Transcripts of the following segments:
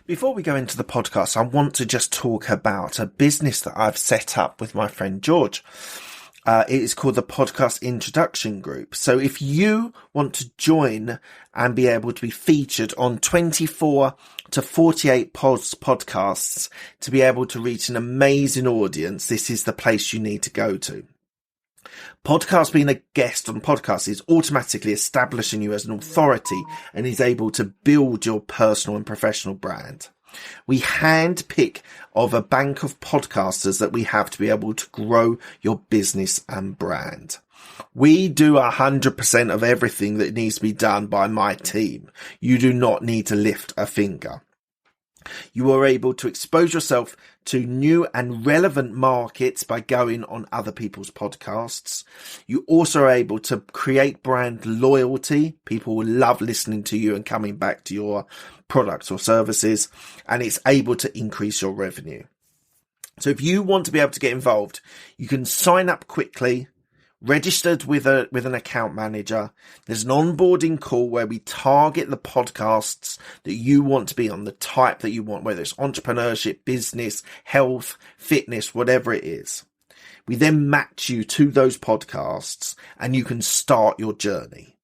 Before we go into the podcast, I want to just talk about a business that I've set up with my friend George. It is called the Podcast Introduction Group. So if you want to join and be able to be featured on 24 to 48 podcasts to be able to reach an amazing audience, this is the place you need to go to. Podcast, being a guest on podcasts, is automatically establishing you as an authority and is able to build your personal and professional brand. We handpick of a bank of podcasters that we have to be able to grow your business and brand. We do 100% of everything that needs to be done by my team. You do not need to lift a finger. You are able to expose yourself to new and relevant markets by going on other people's podcasts. You also are able to create brand loyalty. People will love listening to you and coming back to your products or services, and it's able to increase your revenue. So if you want to be able to get involved, you can sign up quickly, registered with an account manager. There's an onboarding call where we target the podcasts that you want to be on, the type that you want, whether it's entrepreneurship, business, health, fitness, whatever it is. We then match you to those podcasts and you can start your journey.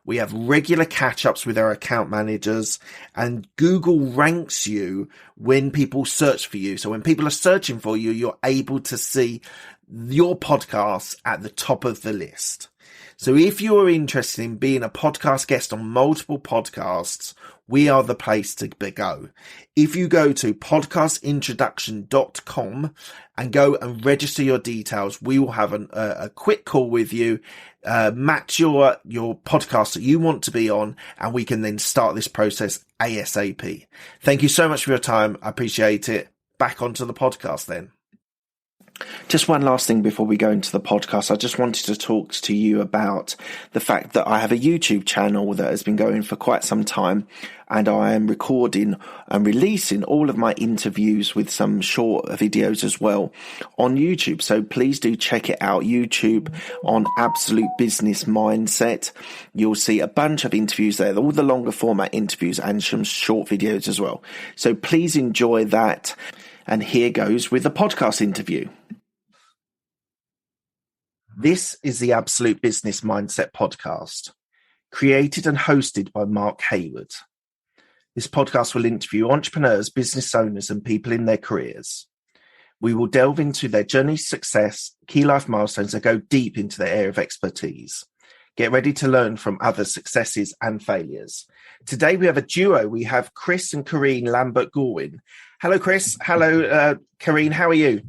We have regular catch-ups with our account managers, and Google ranks you when people search for you. So when people are searching for you, you're able to see your podcasts at the top of the list. So if you are interested in being a podcast guest on multiple podcasts, we are the place to go. If you go to podcastintroduction.com and go and register your details, we will have a quick call with you, match your podcast that you want to be on, and we can then start this process ASAP. Thank you so much for your time. I appreciate it. Back onto the podcast then. Just one last thing before we go into the podcast. I just wanted to talk to you about the fact that I have a YouTube channel that has been going for quite some time, and I am recording and releasing all of my interviews with some short videos as well on YouTube. So please do check it out. YouTube on Absolute Business Mindset. You'll see a bunch of interviews there, all the longer format interviews and some short videos as well. So please enjoy that. And here goes with the podcast interview. This is the Absolute Business Mindset podcast, created and hosted by Mark Hayward. This podcast will interview entrepreneurs, business owners, and people in their careers. We will delve into their journey to success, key life milestones, and go deep into their area of expertise. Get ready to learn from others' successes and failures. Today we have a duo. We have Chris and Karene Lambert-Gorwyn. Hello, Chris. Hello, Karene. How are you?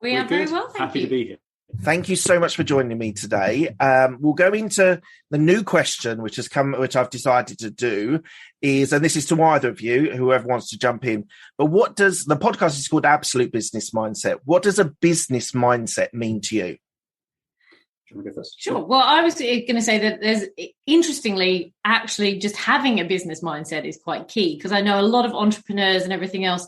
We are very well, thank you. Happy to be here. Thank you so much for joining me today. We'll go into the new question, which I've decided to do is, and this is to either of you, whoever wants to jump in. But what does the podcast is called Absolute Business Mindset? What does a business mindset mean to you? Sure. Well, I was going to say that there's, interestingly, actually just having a business mindset is quite key, because I know a lot of entrepreneurs and everything else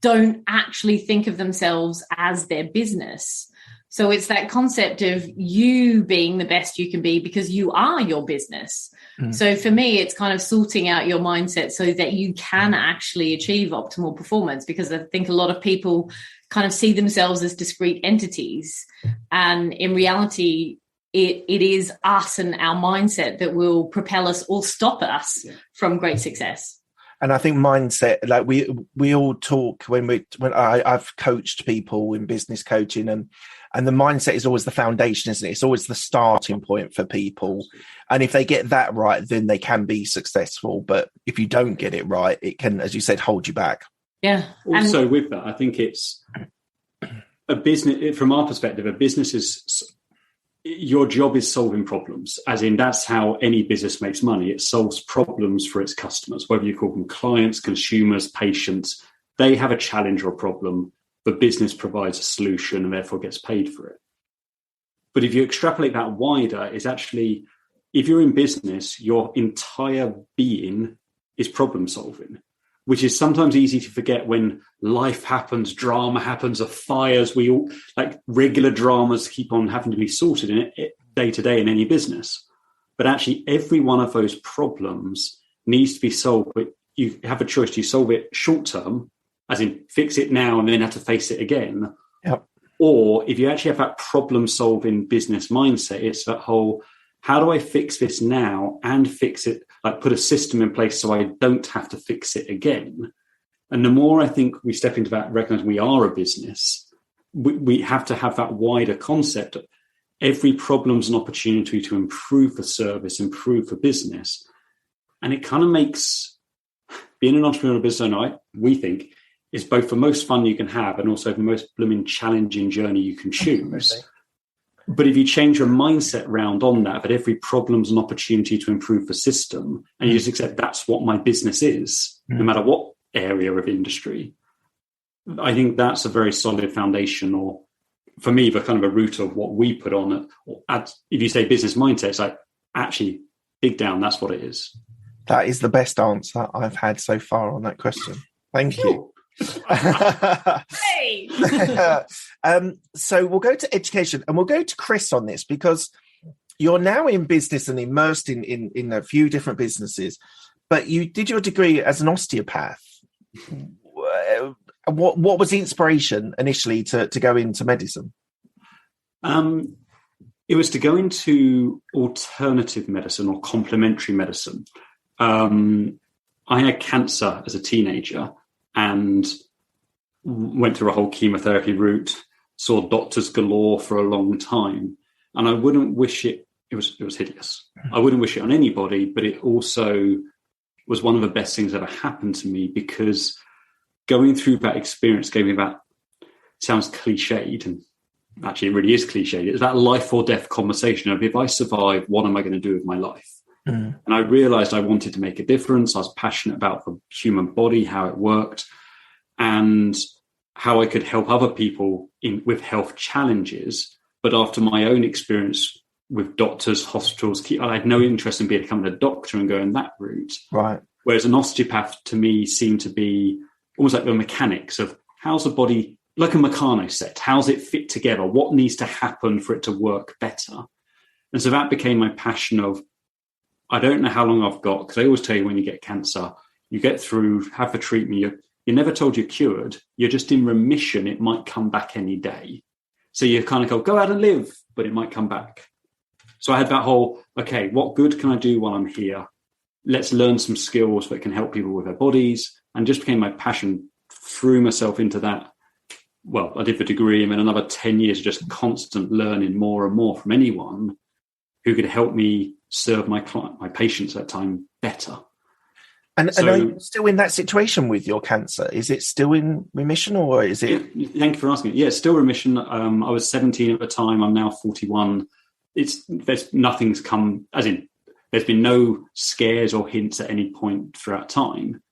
don't actually think of themselves as their business. So it's that concept of you being the best you can be because you are your business. So for me, it's kind of sorting out your mindset so that you can actually achieve optimal performance, because I think a lot of people kind of see themselves as discrete entities. And in reality, it is us and our mindset that will propel us or stop us from great success. And I think mindset, like we all talk when I've coached people in business coaching, and the mindset is always the foundation, isn't it? It's always the starting point for people. And if they get that right, then they can be successful. But if you don't get it right, it can, as you said, hold you back. Yeah. Also with that, I think it's a business, from our perspective, a business is, your job is solving problems, as in that's how any business makes money. It solves problems for its customers, whether you call them clients, consumers, patients. They have a challenge or a problem. The business provides a solution and therefore gets paid for it. But if you extrapolate that wider, it's actually, if you're in business, your entire being is problem solving, which is sometimes easy to forget when life happens, drama happens, of fires. We all, like, regular dramas keep on having to be sorted in it day to day in any business. But actually, every one of those problems needs to be solved. But you have a choice. Do you solve it short term, as in fix it now and then have to face it again? Yep. Or if you actually have that problem solving business mindset, it's that whole, how do I fix this now and fix it, like put a system in place so I don't have to fix it again? And the more I think we step into that, recognize we are a business, we have to have that wider concept. Every problem's an opportunity to improve the service, improve the business. And it kind of makes being an entrepreneurial business owner, we think, is both the most fun you can have and also the most blooming challenging journey you can choose. Absolutely. But if you change your mindset round on that every problem's an opportunity to improve the system, and you just accept that's what my business is, no matter what area of industry, I think that's a very solid foundation, or for me, the kind of a root of what we put on it. If you say business mindset, it's like, actually, dig down, that's what it is. That is the best answer I've had so far on that question. Thank you. Hey. So we'll go to education, and we'll go to Chris on this, because you're now in business and immersed in a few different businesses, but you did your degree as an osteopath. What was the inspiration initially to go into medicine? It was to go into alternative medicine or complementary medicine. I had cancer as a teenager and went through a whole chemotherapy route, saw doctors galore for a long time. And I wouldn't wish it was hideous. I wouldn't wish it on anybody, but it also was one of the best things that ever happened to me, because going through that experience gave me that, sounds cliched, and actually it really is cliched. It's that life or death conversation of, if I survive, what am I going to do with my life? And I realized I wanted to make a difference. I was passionate about the human body, how it worked, and how I could help other people with health challenges. But after my own experience with doctors, hospitals, I had no interest in becoming a doctor and going that route. Right. Whereas an osteopath to me seemed to be almost like the mechanics of, how's the body, like a Meccano set, how's it fit together? What needs to happen for it to work better? And so that became my passion of, I don't know how long I've got, because I always tell you, when you get cancer, you get through, have the treatment, you're never told you're cured, you're just in remission. It might come back any day. So you kind of go out and live, but it might come back. So I had that whole, okay, what good can I do while I'm here? Let's learn some skills that can help people with their bodies, and just became my passion, threw myself into that. Well, I did the degree, and then another 10 years of just constant learning more and more from anyone who could help me serve my patients at that time better. And are you still in that situation with your cancer? Is it still in remission, or is it? Yeah, thank you for asking. Yeah, it's still remission. I was 17 at the time. I'm now 41. Nothing's come, as in, there's been no scares or hints at any point throughout time.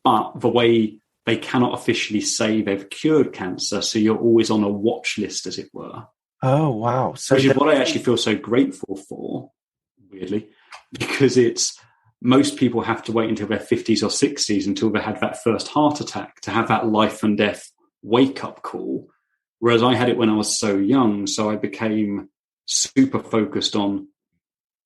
But the way they cannot officially say they've cured cancer, so you're always on a watch list, as it were. Oh, wow. So which is what I actually feel so grateful for, weirdly, because it's, most people have to wait until their 50s or 60s until they had that first heart attack to have that life and death wake-up call. Whereas I had it when I was so young, so I became super focused on,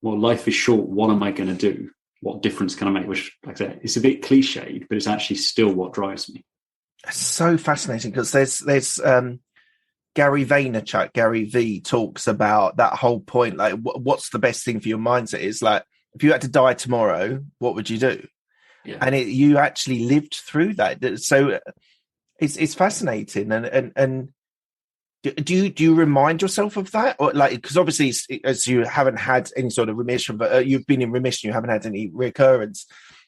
well, life is short, what am I going to do? What difference can I make? Which, like I said, it's a bit cliched, but it's actually still what drives me. It's so fascinating, because there's Gary Vaynerchuk, Gary V, talks about that whole point, like what's the best thing for your mindset? Is like, if you had to die tomorrow, what would you do? Yeah. And you actually lived through that. So it's fascinating. And do you remind yourself of that? Or like, because obviously, as you haven't had any sort of remission, but you've been in remission, you haven't had any recurrence,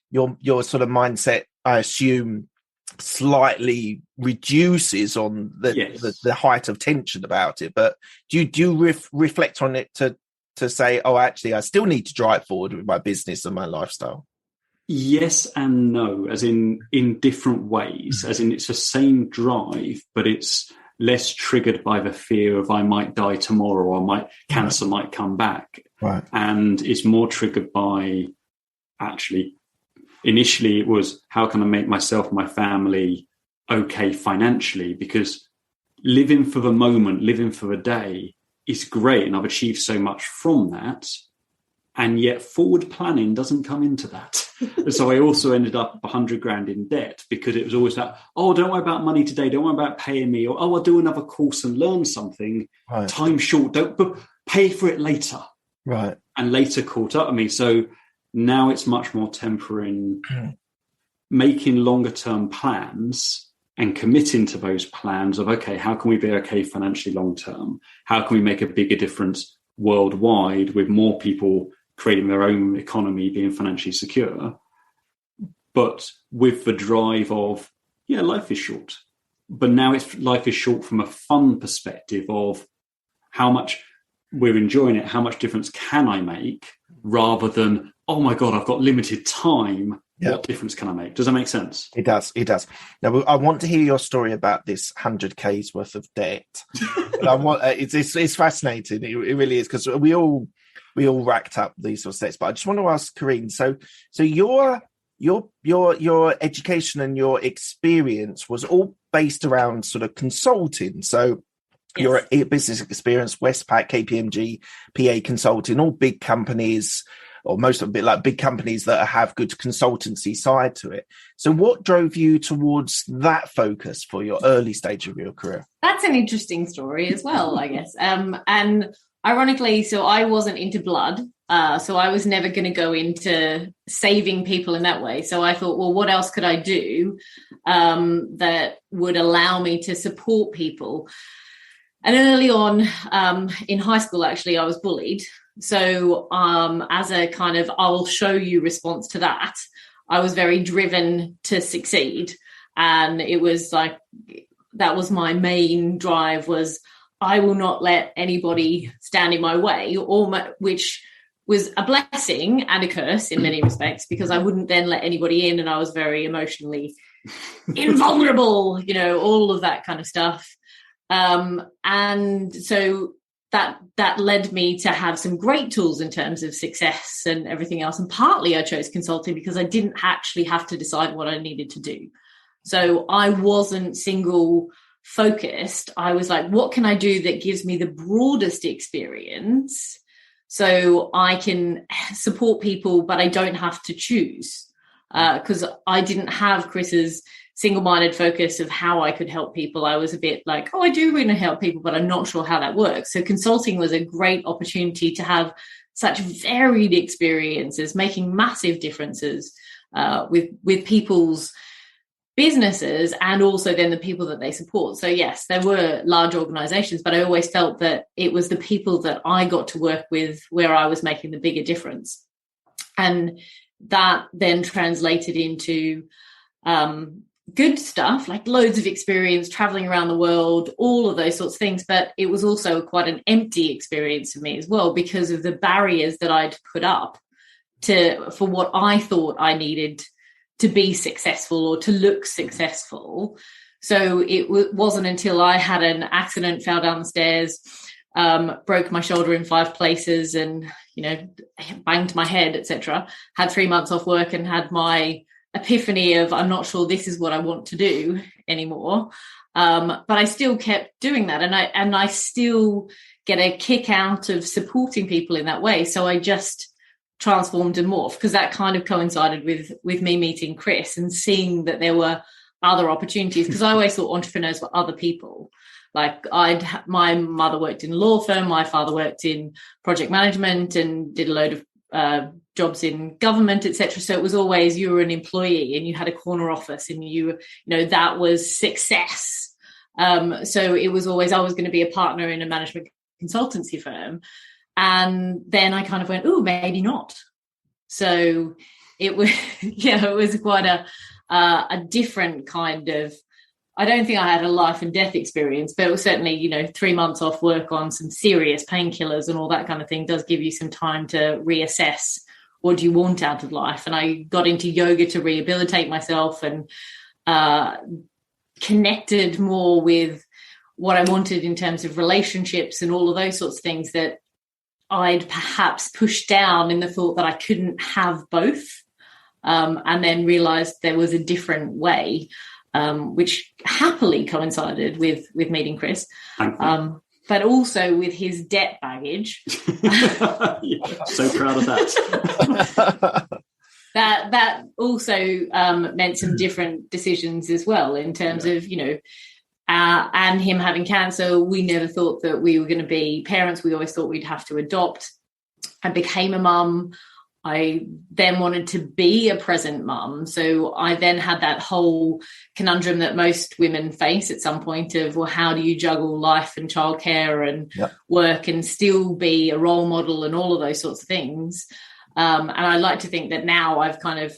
your sort of mindset, I assume, slightly reduces on the height of tension about it. But do you reflect on it to say, oh, actually, I still need to drive forward with my business and my lifestyle? Yes and no, as in different ways. As in, it's the same drive, but it's less triggered by the fear of I might die tomorrow, or cancer might come back. Right. And it's more triggered by, actually, initially it was, how can I make myself and my family okay financially? Because living for the moment, living for the day is great, and I've achieved so much from that. And yet forward planning doesn't come into that. So I also ended up 100 grand in debt because it was always that, oh, don't worry about money today. Don't worry about paying me. Or, oh, I'll do another course and learn something. Right. Time short. Don't pay for it later. Right. And later caught up with me. So now it's much more tempering, making longer term plans and committing to those plans of, okay, how can we be okay financially long term? How can we make a bigger difference worldwide with more people creating their own economy, being financially secure, but with the drive of, yeah, life is short. But now life is short from a fun perspective of how much we're enjoying it, how much difference can I make, rather than, oh my God, I've got limited time. Yep. What difference can I make? Does that make sense? It does. Now, I want to hear your story about this 100K's worth of debt. It's fascinating. It really is, because we all racked up these sort of debts. But I just want to ask Karene. So your education and your experience was all based around sort of consulting. So your business experience, Westpac, KPMG, PA Consulting, all big companies, or most of it, like big companies that have good consultancy side to it. So what drove you towards that focus for your early stage of your career? That's an interesting story as well, I guess. And ironically, so I wasn't into blood. So I was never going to go into saving people in that way. So I thought, well, what else could I do that would allow me to support people? And early on in high school, actually, I was bullied. So as a kind of I'll show you response to that, I was very driven to succeed. And it was like, that was my main drive, was I will not let anybody stand in my way, which was a blessing and a curse in many respects, because I wouldn't then let anybody in, and I was very emotionally invulnerable, all of that kind of stuff. And so that led me to have some great tools in terms of success and everything else. And partly I chose consulting because I didn't actually have to decide what I needed to do. So I wasn't single focused. I was like, what can I do that gives me the broadest experience so I can support people, but I don't have to choose? Because I didn't have Chris's single-minded focus of how I could help people. I was a bit like, oh, I do want to help people, but I'm not sure how that works. So consulting was a great opportunity to have such varied experiences, making massive differences with people's businesses, and also then the people that they support. So yes, there were large organizations, but I always felt that it was the people that I got to work with where I was making the bigger difference. And that then translated into good stuff, like loads of experience traveling around the world, all of those sorts of things. But it was also quite an empty experience for me as well, because of the barriers that I'd put up for what I thought I needed to be successful or to look successful. So it wasn't until I had an accident, fell down the stairs, broke my shoulder in 5 places, and banged my head, etc., had 3 months off work and had my epiphany of, I'm not sure this is what I want to do anymore. But I still kept doing that, and I still get a kick out of supporting people in that way. So I just transformed and morphed, because that kind of coincided with me meeting Chris and seeing that there were other opportunities, because I always thought entrepreneurs were other people. Like my mother worked in a law firm, my father worked in project management and did a load of jobs in government, etc. So it was always, you were an employee and you had a corner office, and that was success. So it was always, I was going to be a partner in a management consultancy firm. And then I kind of went, oh, maybe not. So it was, it was quite a different kind of, I don't think I had a life and death experience, but it was certainly, 3 months off work on some serious painkillers and all that kind of thing does give you some time to reassess what do you want out of life. And I got into yoga to rehabilitate myself, and connected more with what I wanted in terms of relationships and all of those sorts of things that I'd perhaps pushed down in the thought that I couldn't have both, and then realized there was a different way, which happily coincided with meeting Chris. but also with his debt baggage. Yeah, so proud of that. that also meant some different decisions as well in terms of, and him having cancer. We never thought that we were going to be parents. We always thought we'd have to adopt. I became a mum. I then wanted to be a present mum. So I then had that whole conundrum that most women face at some point of, well, how do you juggle life and childcare and work and still be a role model and all of those sorts of things? And I like to think that now I've kind of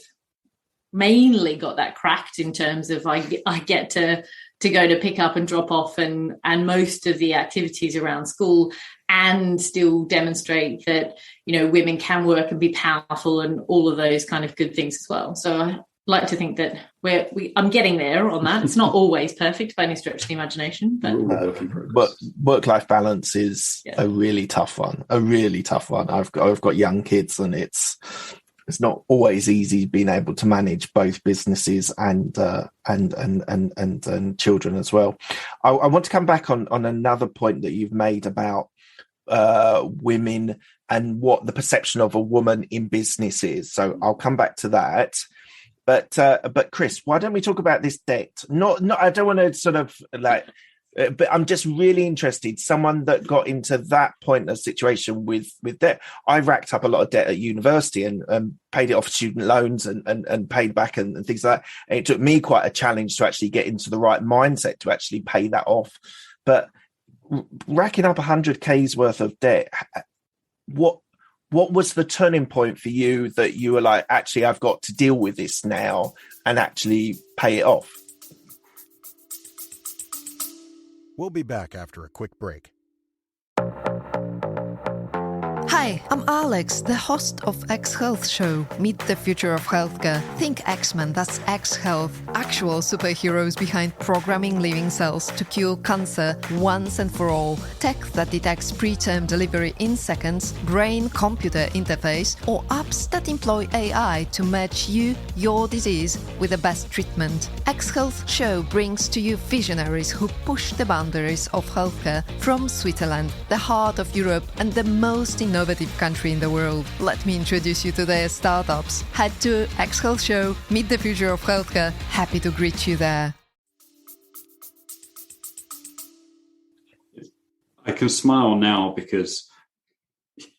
mainly got that cracked in terms of I get to go to pick up and drop off and most of the activities around school, and still demonstrate that, women can work and be powerful and all of those kind of good things as well. So I like to think that I'm getting there on that. It's not always perfect by any stretch of the imagination, but work-life balance is a really tough one. I've got young kids, and it's not always easy being able to manage both businesses and children as well. I want to come back on another point that you've made about women and what the perception of a woman in business is. So I'll come back to that. But Chris, why don't we talk about this debt? Not I don't want to sort of but I'm just really interested. Someone that got into that point of situation with debt. I racked up a lot of debt at university and paid it off student loans and paid back and things like that. And it took me quite a challenge to actually get into the right mindset to actually pay that off. But racking up 100K's worth of debt, what was the turning point for you that you were like, actually, I've got to deal with this now and actually pay it off? We'll be back after a quick break. Hi, I'm Alex, the host of X Health Show, Meet the Future of Healthcare. Think X-Men, that's X Health. Actual superheroes behind programming living cells to cure cancer once and for all. Tech that detects preterm delivery in seconds, brain-computer interface, or apps that employ AI to match you, your disease, with the best treatment. X Health Show brings to you visionaries who push the boundaries of healthcare from Switzerland, the heart of Europe and the most innovative country in the world. Let me introduce you to their startups. Head to X Health Show, Meet the Future of Healthcare. Happy to greet you there. I can smile now because,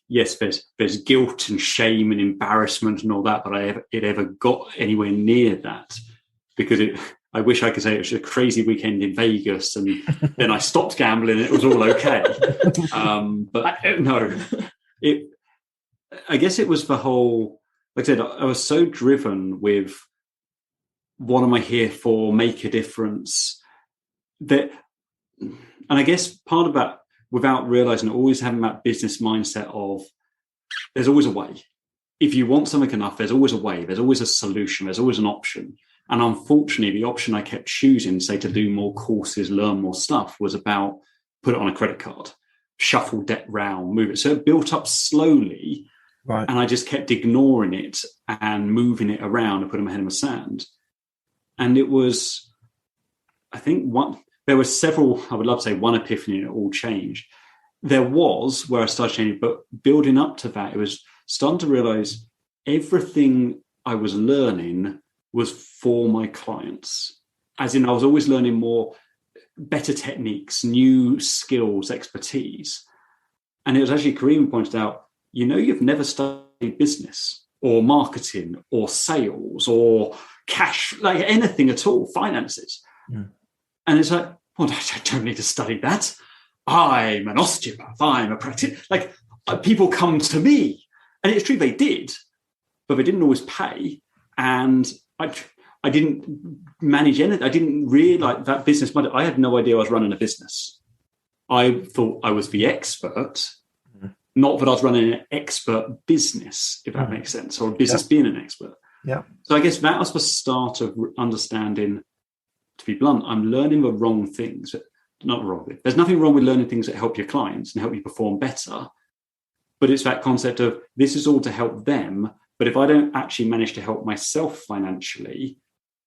yes, there's guilt and shame and embarrassment and all that, but it ever got anywhere near that because I wish I could say it was a crazy weekend in Vegas and then I stopped gambling and it was all okay. But no. I guess it was the whole, like I said, I was so driven with what am I here for, make a difference. And I guess part of that, without realizing, always having that business mindset of there's always a way. If you want something enough, there's always a way, there's always a solution, there's always an option. And unfortunately, the option I kept choosing, say, to do more courses, learn more stuff, was about put it on a credit card. Shuffle debt round, move it. So it built up slowly, right? And I just kept ignoring it and moving it around and putting my head in the sand. And it was, I think, there were several, I would love to say one epiphany, and it all changed. There was where I started changing, but building up to that, it was starting to realize everything I was learning was for my clients. As in, I was always learning more, better techniques, new skills, expertise. And it was actually Karene pointed out, you've never studied business or marketing or sales or cash, like anything at all, finances. Yeah. And it's like, well, I don't need to study that. I'm an osteopath, I'm a practitioner. Like people come to me. And it's true, they did, but they didn't always pay. And I didn't manage anything. I didn't realize that business model. I had no idea I was running a business. I thought I was the expert, not that I was running an expert business, if that makes sense, or a business being an expert. Yeah. So I guess that was the start of understanding, to be blunt, I'm learning the wrong things. Not wrong. There's nothing wrong with learning things that help your clients and help you perform better. But it's that concept of this is all to help them. But if I don't actually manage to help myself financially,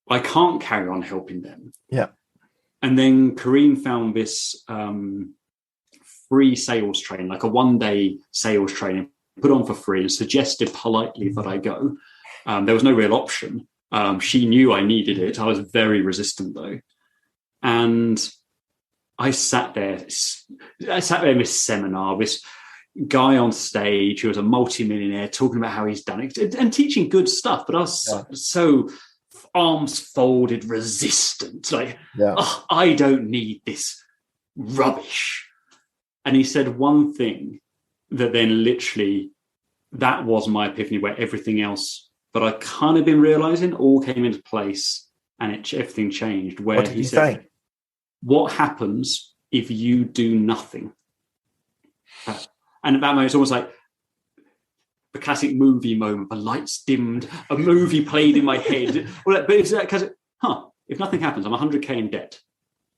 I can't carry on helping them. Yeah. And then Karene found this free sales training, like a 1-day sales training, put on for free, and suggested politely that I go. There was no real option. She knew I needed it. I was very resistant though. And I sat there in this seminar, this guy on stage who was a multi-millionaire talking about how he's done it and teaching good stuff. But I was so arms folded, resistant, like, oh, I don't need this rubbish. And he said one thing that then literally, that was my epiphany, where everything else that I kind of been realizing all came into place, and everything changed. Where What did he said, say? What happens if you do nothing? And at that moment, it's almost like the classic movie moment. The lights dimmed, a movie played in my head. But it's because, if nothing happens, I'm 100k in debt.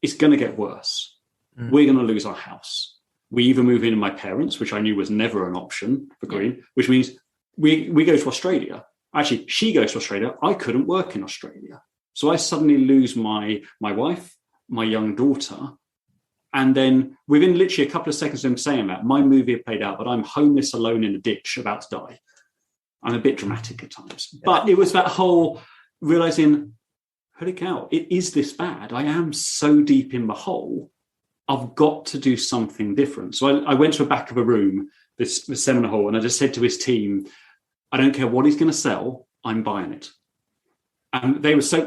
It's going to get worse. We're going to lose our house. We either move in with my parents, which I knew was never an option for Karene, which means we go to Australia. Actually, she goes to Australia. I couldn't work in Australia. So I suddenly lose my wife, my young daughter. And then within literally a couple of seconds of him saying that, my movie had played out, but I'm homeless, alone in a ditch, about to die. I'm a bit dramatic at times. But it was that whole realizing, holy cow, it is this bad. I am so deep in the hole. I've got to do something different. So I went to the back of a room, this seminar hall, and I just said to his team, I don't care what he's going to sell, I'm buying it. And they were so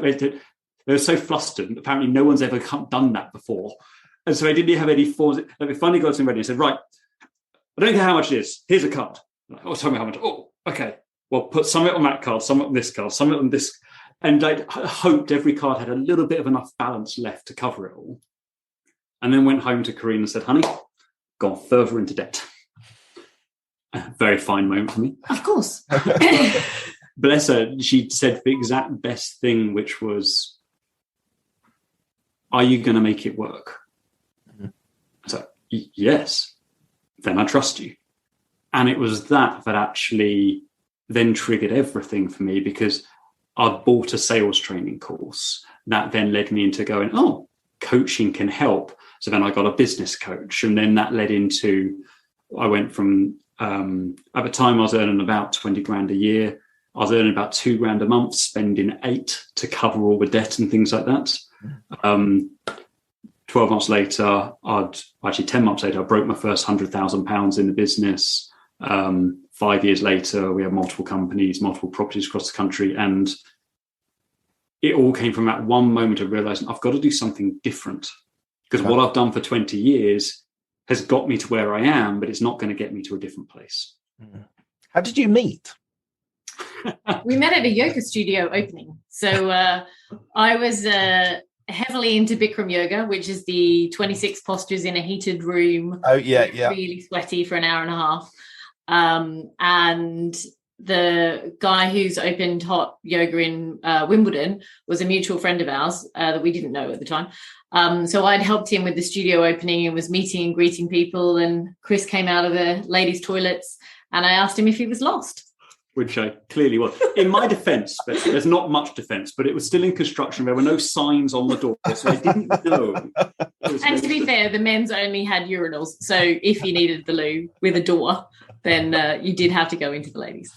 flustered. Apparently no one's ever done that before. And so I didn't have any forms. And we finally got something ready and said, right, I don't care how much it is. Here's a card. Oh, tell me how much. Oh, okay. Well, put some of it on that card, some on this card, some of it on this. And I hoped every card had a little bit of enough balance left to cover it all. And then went home to Karene and said, honey, gone further into debt. A very fine moment for me. Of course. Bless her. She said the exact best thing, which was, are you going to make it work? So, yes. Then I trust you. And it was that actually then triggered everything for me, because I'd bought a sales training course that then led me into going, oh, coaching can help. So then I got a business coach, and then that led into, I went from, at the time I was earning about 20 grand a year. I was earning about 2 grand a month, spending 8 to cover all the debt and things like that. 12 months later, 10 months later, I broke my first £100,000 in the business. 5 years later, we have multiple companies, multiple properties across the country. And it all came from that one moment of realizing I've got to do something different, because what I've done for 20 years has got me to where I am, but it's not going to get me to a different place. How did you meet? We met at a yoga studio opening. So I was heavily into Bikram yoga, which is the 26 postures in a heated room. Oh, yeah. Really sweaty for an hour and a half. And the guy who's opened hot yoga in Wimbledon was a mutual friend of ours that we didn't know at the time. So I'd helped him with the studio opening and was meeting and greeting people. And Chris came out of the ladies' toilets and I asked him if he was lost. Which I clearly was. In my defence, but there's not much defence, but it was still in construction. There were no signs on the door, so I didn't know. And to be fair, the men's only had urinals. So if you needed the loo with a door, then you did have to go into the ladies.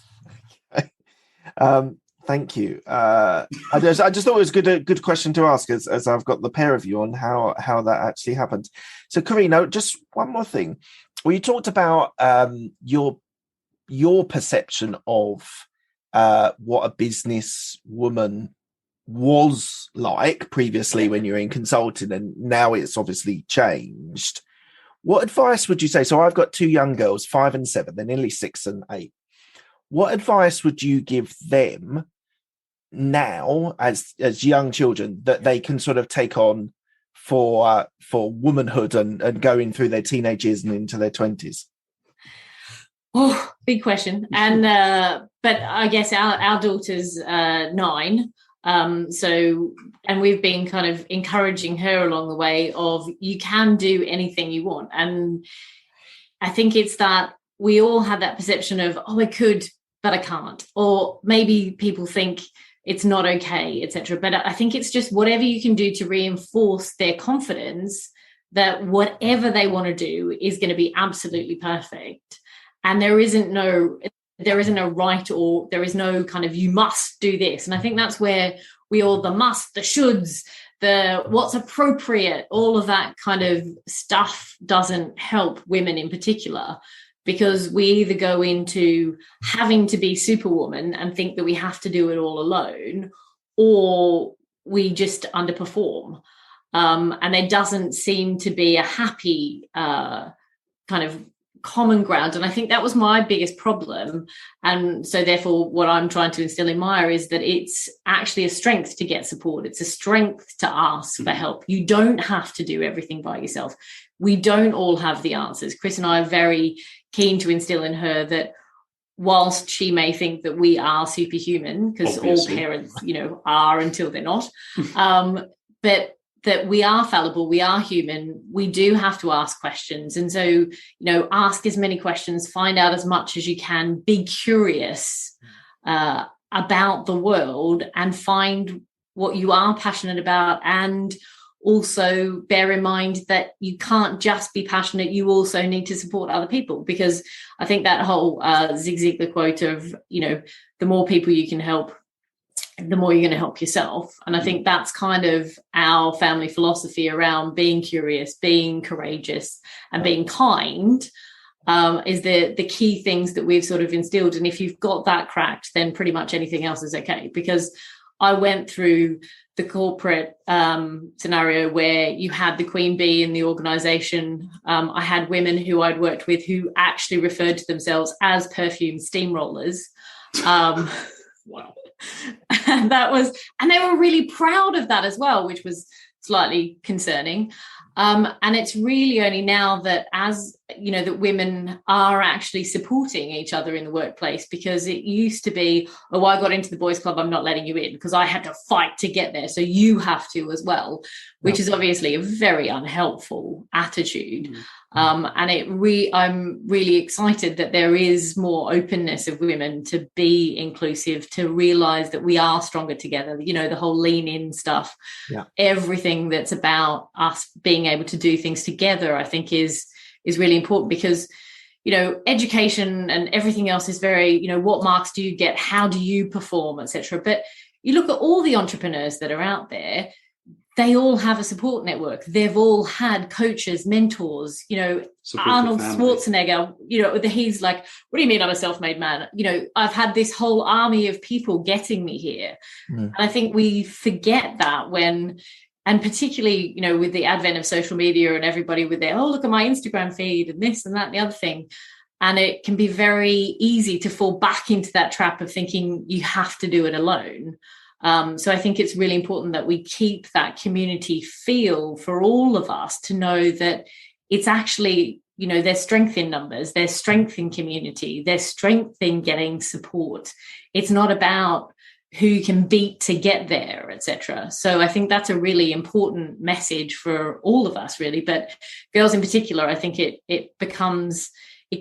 Thank you. I just thought it was a good question to ask, as I've got the pair of you on how that actually happened. So, Karene, just one more thing. Well, you talked about your perception of what a business woman was like previously when you were in consulting, and now it's obviously changed. What advice would you say? So I've got 2 young girls, 5 and 7. They're nearly 6 and 8. What advice would you give them now as young children that they can sort of take on for womanhood and going through their teenage years and into their 20s? Oh, big question. And but I guess our daughter's 9. And we've been kind of encouraging her along the way of you can do anything you want. And I think it's that we all have that perception of, oh, I could, but I can't. Or maybe people think it's not okay, etc. But I think it's just whatever you can do to reinforce their confidence that whatever they want to do is going to be absolutely perfect. And there isn't a right, or there is no kind of, you must do this. And I think that's where the must, the shoulds, the what's appropriate, all of that kind of stuff doesn't help women in particular, because we either go into having to be Superwoman and think that we have to do it all alone, or we just underperform. And there doesn't seem to be a happy kind of common ground. And I think that was my biggest problem. And so therefore what I'm trying to instill in Maya is that it's actually a strength to get support. It's a strength to ask for help. You don't have to do everything by yourself. We don't all have the answers. Chris and I are very keen to instill in her that whilst she may think that we are superhuman, because all parents, are until they're not, but that we are fallible, we are human, we do have to ask questions. And so, ask as many questions, find out as much as you can, be curious about the world, and find what you are passionate about. And also bear in mind that you can't just be passionate, you also need to support other people, because I think that whole Zig Ziglar quote of, the more people you can help, the more you're going to help yourself. And I think that's kind of our family philosophy around being curious, being courageous, and being kind is the key things that we've sort of instilled. And if you've got that cracked, then pretty much anything else is okay. Because I went through the corporate scenario where you had the queen bee in the organization. I had women who I'd worked with who actually referred to themselves as perfume steamrollers. Wow. And they were really proud of that as well, which was slightly concerning. And it's really only now that, as that women are actually supporting each other in the workplace, because it used to be, I got into the boys' club, I'm not letting you in because I had to fight to get there, so you have to as well, which is obviously a very unhelpful attitude. And I'm really excited that there is more openness of women to be inclusive, to realize that we are stronger together. The whole lean in stuff, everything that's about us being able to do things together, I think is really important, because education and everything else is very, what marks do you get, how do you perform, etc. But you look at all the entrepreneurs that are out there, they all have a support network. They've all had coaches, mentors, Arnold Schwarzenegger, he's like, what do you mean I'm a self-made man? I've had this whole army of people getting me here. And I think we forget that and particularly, with the advent of social media and everybody with their, look at my Instagram feed and this and that and the other thing. And it can be very easy to fall back into that trap of thinking you have to do it alone. So I think it's really important that we keep that community feel for all of us, to know that it's actually, there's strength in numbers, there's strength in community, there's strength in getting support. It's not about who you can beat to get there, etc. So I think that's a really important message for all of us, really. But girls in particular, I think it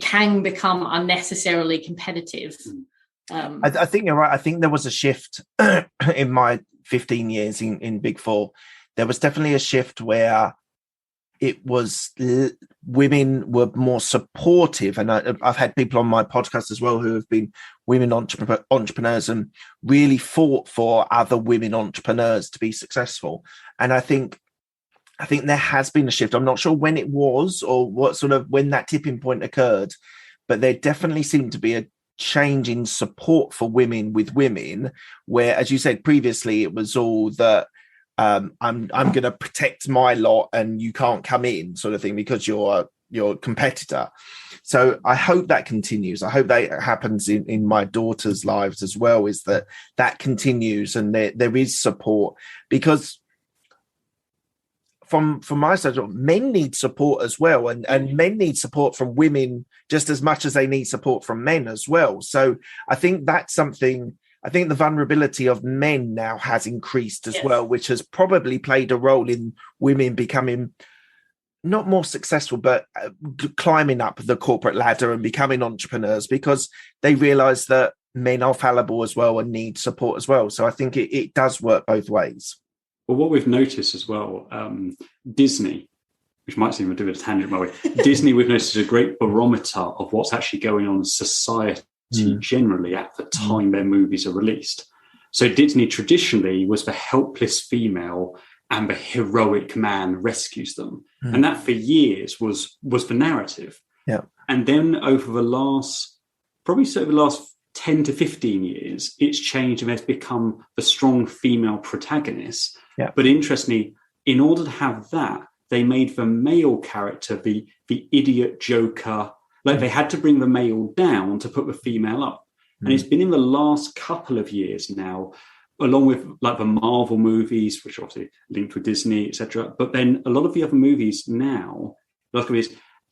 can become unnecessarily competitive. I think you're right. I think there was a shift in my 15 years in Big Four. There was definitely a shift where it was women were more supportive. And I've had people on my podcast as well who have been women entrepreneurs and really fought for other women entrepreneurs to be successful. And I think there has been a shift. I'm not sure when it was or when that tipping point occurred, but there definitely seemed to be a change in support for women with women, where, as you said previously, it was all that I'm going to protect my lot and you can't come in, sort of thing, because you're a competitor. So I hope that continues. I hope that happens in my daughter's lives as well, is that continues and there is support, because from my side, men need support as well, and men need support from women just as much as they need support from men as well. So I think that's something. I think the vulnerability of men now has increased as well, which has probably played a role in women becoming not more successful, but climbing up the corporate ladder and becoming entrepreneurs, because they realize that men are fallible as well and need support as well. So I think it does work both ways. Well, what we've noticed as well, Disney which might seem to do a tangent my way, Disney, we've noticed, is a great barometer of what's actually going on in society generally at the time their movies are released. So Disney traditionally was the helpless female and the heroic man rescues them. And that for years was the narrative. Yeah. And then over the last 10 to 15 years, it's changed and has become the strong female protagonist. Yeah. But interestingly, in order to have that, they made the male character the idiot joker. Like they had to bring the male down to put the female up. And it's been in the last couple of years now, along with like the Marvel movies, which are obviously linked with Disney, etc. But then a lot of the other movies now,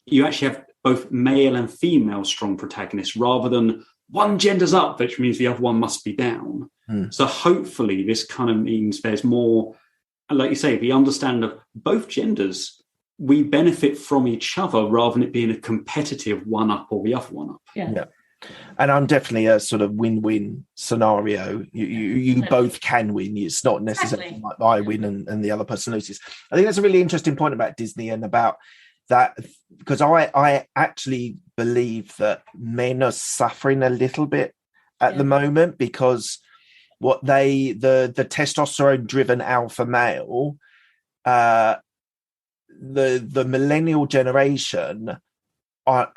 you actually have both male and female strong protagonists rather than one gender's up, which means the other one must be down. So hopefully this kind of means there's more, like you say, the understanding of both genders. We benefit from each other rather than it being a competitive one up or the other one up. Yeah. And I'm definitely a sort of win-win scenario. You both can win. It's not necessarily like I win and the other person loses. I think that's a really interesting point about Disney and about that, because I actually believe that men are suffering a little bit at the moment because what the testosterone-driven alpha male, the millennial generation. I'm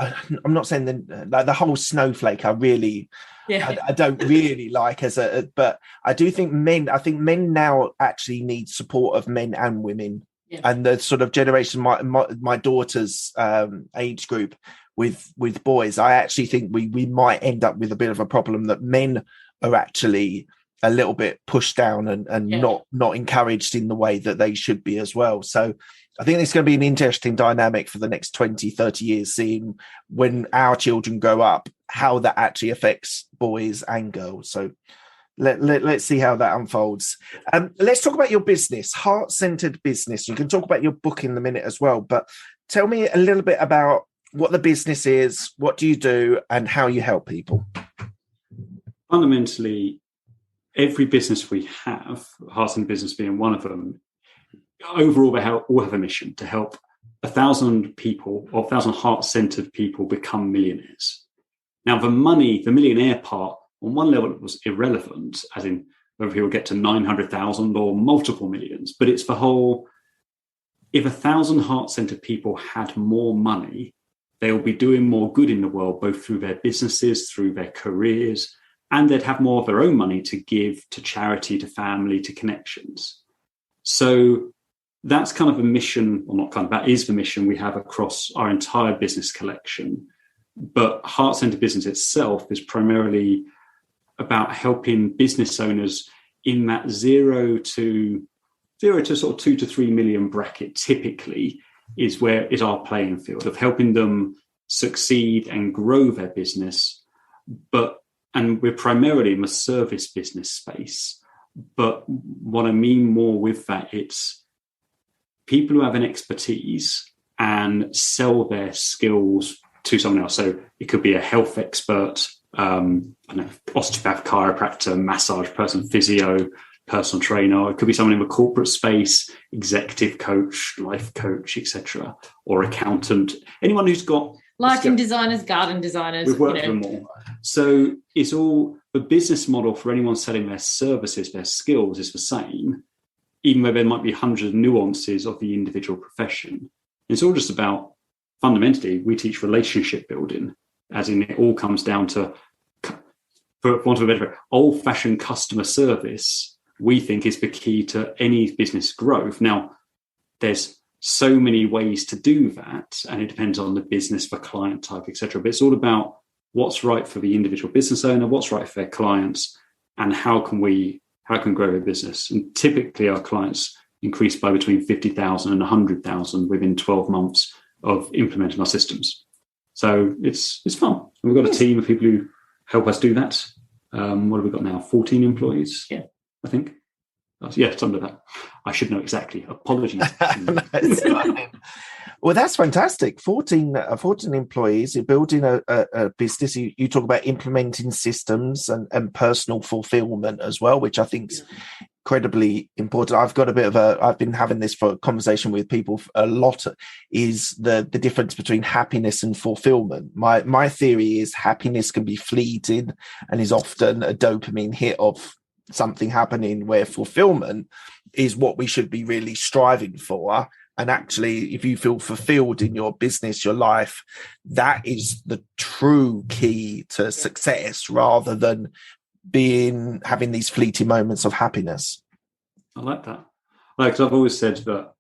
not saying the whole snowflake. I don't really like but I do think men. I think men now actually need support of men and women, and the sort of generation my daughter's age group with boys. I actually think we might end up with a bit of a problem that men are actually a little bit pushed down and not encouraged in the way that they should be as well. So I think it's going to be an interesting dynamic for the next 20, 30 years, seeing when our children grow up, how that actually affects boys and girls. So let's see how that unfolds. Let's talk about your business, heart-centered business. You can talk about your book in a minute as well, but tell me a little bit about what the business is, what do you do, and how you help people. Fundamentally, every business we have, heart-centered business being one of them, overall they all have a mission to help 1,000 people or 1,000 heart-centered people become millionaires. Now, the millionaire part, on one level, it was irrelevant, as in whether people get to 900,000 or multiple millions. But it's the whole, if 1,000 heart-centered people had more money, they will be doing more good in the world, both through their businesses, through their careers, and they'd have more of their own money to give to charity, to family, to connections. So that's kind of a mission, or not kind of, that is the mission we have across our entire business collection. But Heart-Centered Business itself is primarily about helping business owners in that zero to sort of 2 to 3 million bracket typically is our playing field of helping them succeed and grow their business. And we're primarily in the service business space. But what I mean more with that, it's people who have an expertise and sell their skills to someone else. So it could be a health expert, osteopath, chiropractor, massage person, physio, personal trainer. It could be someone in the corporate space, executive coach, life coach, etc., or accountant. Anyone who's got lighting designers, garden designers. We've worked with them all. So it's all the business model for anyone selling their services, their skills is the same, even though there might be hundreds of nuances of the individual profession. It's all just about, fundamentally, we teach relationship building, as in it all comes down to, for want of a better, old-fashioned customer service, we think is the key to any business growth. Now, there's so many ways to do that, and it depends on the business, the client type, etc. But it's all about what's right for the individual business owner, what's right for their clients, and how can grow their business. And typically our clients increase by between 50,000 and 100,000 within 12 months of implementing our systems. So it's fun. And we've got a team of people who help us do that. What have we got now? 14 employees, I think. Yeah, something like that. I should know exactly. Apologies. Well, that's fantastic. 14 employees. You're building a business. You talk about implementing systems and personal fulfillment as well, which I think is incredibly important. I've got I've been having this for a conversation with people a lot, is the difference between happiness and fulfillment. My theory is happiness can be fleeting and is often a dopamine hit of something happening, where fulfillment is what we should be really striving for. And actually, if you feel fulfilled in your business, your life, that is the true key to success, rather than having these fleeting moments of happiness. I like that. Because I've always said that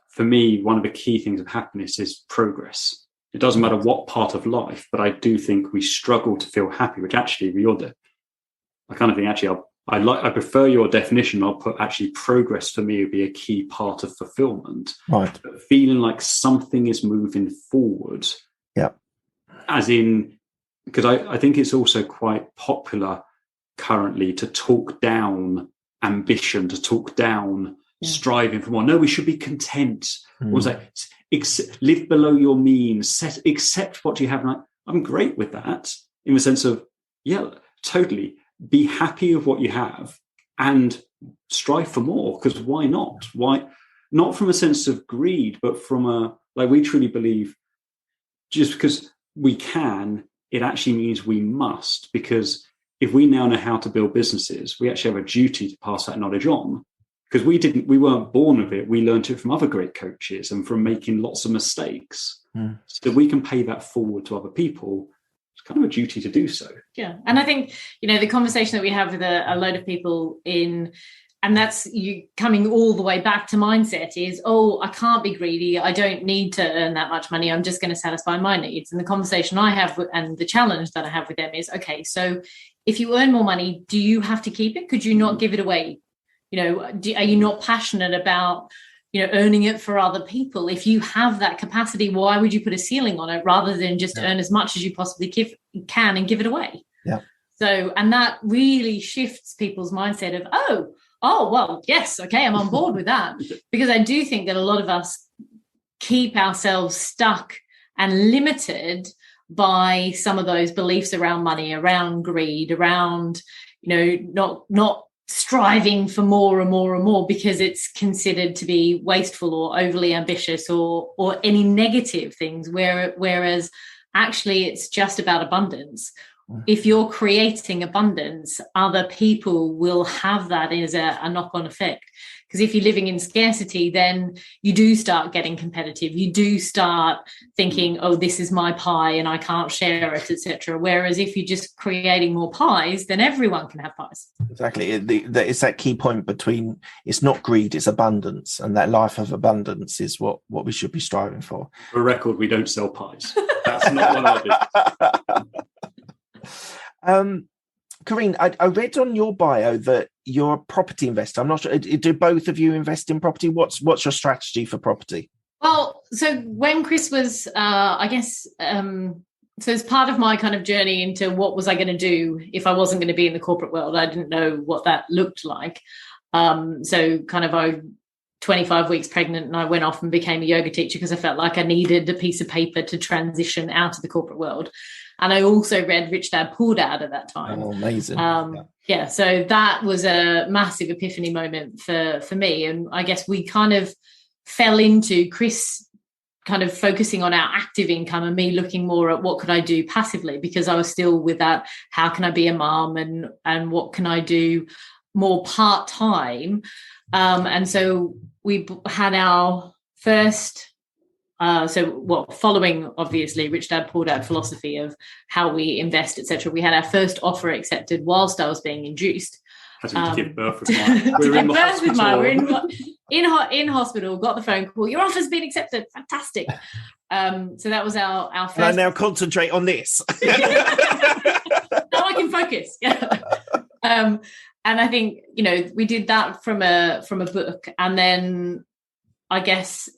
for me, one of the key things of happiness is progress. It doesn't matter what part of life, but I do think we struggle to feel happy, which actually I kind of think actually I prefer your definition. I'll put actually progress for me would be a key part of fulfillment. Right. But feeling like something is moving forward. Yeah. As in, because I think it's also quite popular currently to talk down ambition, to talk down striving for more. No, we should be content. Was like live below your means, accept what you have. And I'm great with that, in the sense of, yeah, totally. Be happy with what you have and strive for more, because why not? Why not from a sense of greed, but from we truly believe just because we can, it actually means we must, because if we now know how to build businesses, we actually have a duty to pass that knowledge on, because we weren't born with it. We learned it from other great coaches and from making lots of mistakes. So that we can pay that forward to other people. Kind of a duty to do so. Yeah. And I think, the conversation that we have with a load of people and that's you coming all the way back to mindset is, I can't be greedy. I don't need to earn that much money. I'm just going to satisfy my needs. And the conversation I have and the challenge that I have with them is, okay, so if you earn more money, do you have to keep it? Could you not give it away? Are you not passionate about earning it for other people? If you have that capacity, why would you put a ceiling on it rather than just earn as much as you possibly can and give it away? Yeah. So, and that really shifts people's mindset of, well, yes, okay, I'm on board with that. Because I do think that a lot of us keep ourselves stuck and limited by some of those beliefs around money, around greed, around, not striving for more and more and more, because it's considered to be wasteful or overly ambitious or any negative things, whereas actually it's just about abundance. If you're creating abundance, other people will have that as a knock-on effect. Because if you're living in scarcity, then you do start getting competitive. You do start thinking, this is my pie and I can't share it, etc. Whereas if you're just creating more pies, then everyone can have pies. Exactly. It's that key point between, it's not greed, it's abundance. And that life of abundance is what we should be striving for. For a record, we don't sell pies. That's not one of our business. Karene, I read on your bio that you're a property investor. I'm not sure. Do both of you invest in property? What's your strategy for property? Well, so when Chris was, so as part of my kind of journey into what was I going to do if I wasn't going to be in the corporate world, I didn't know what that looked like. So kind of I 25 weeks pregnant and I went off and became a yoga teacher because I felt like I needed a piece of paper to transition out of the corporate world. And I also read Rich Dad Poor Dad at that time. Oh, amazing. Yeah, so that was a massive epiphany moment for me. And I guess we kind of fell into Chris kind of focusing on our active income and me looking more at what could I do passively, because I was still with that, how can I be a mom and what can I do more part-time? And so we had our first... following obviously Rich Dad Poor Dad philosophy of how we invest, etc., we had our first offer accepted whilst I was being induced. To give birth with mine. We're in hospital. Got the phone call. Your offer's been accepted. Fantastic. So that was our first. And I now concentrate on this. Now I can focus. Yeah. And I think we did that from a book, and then I guess.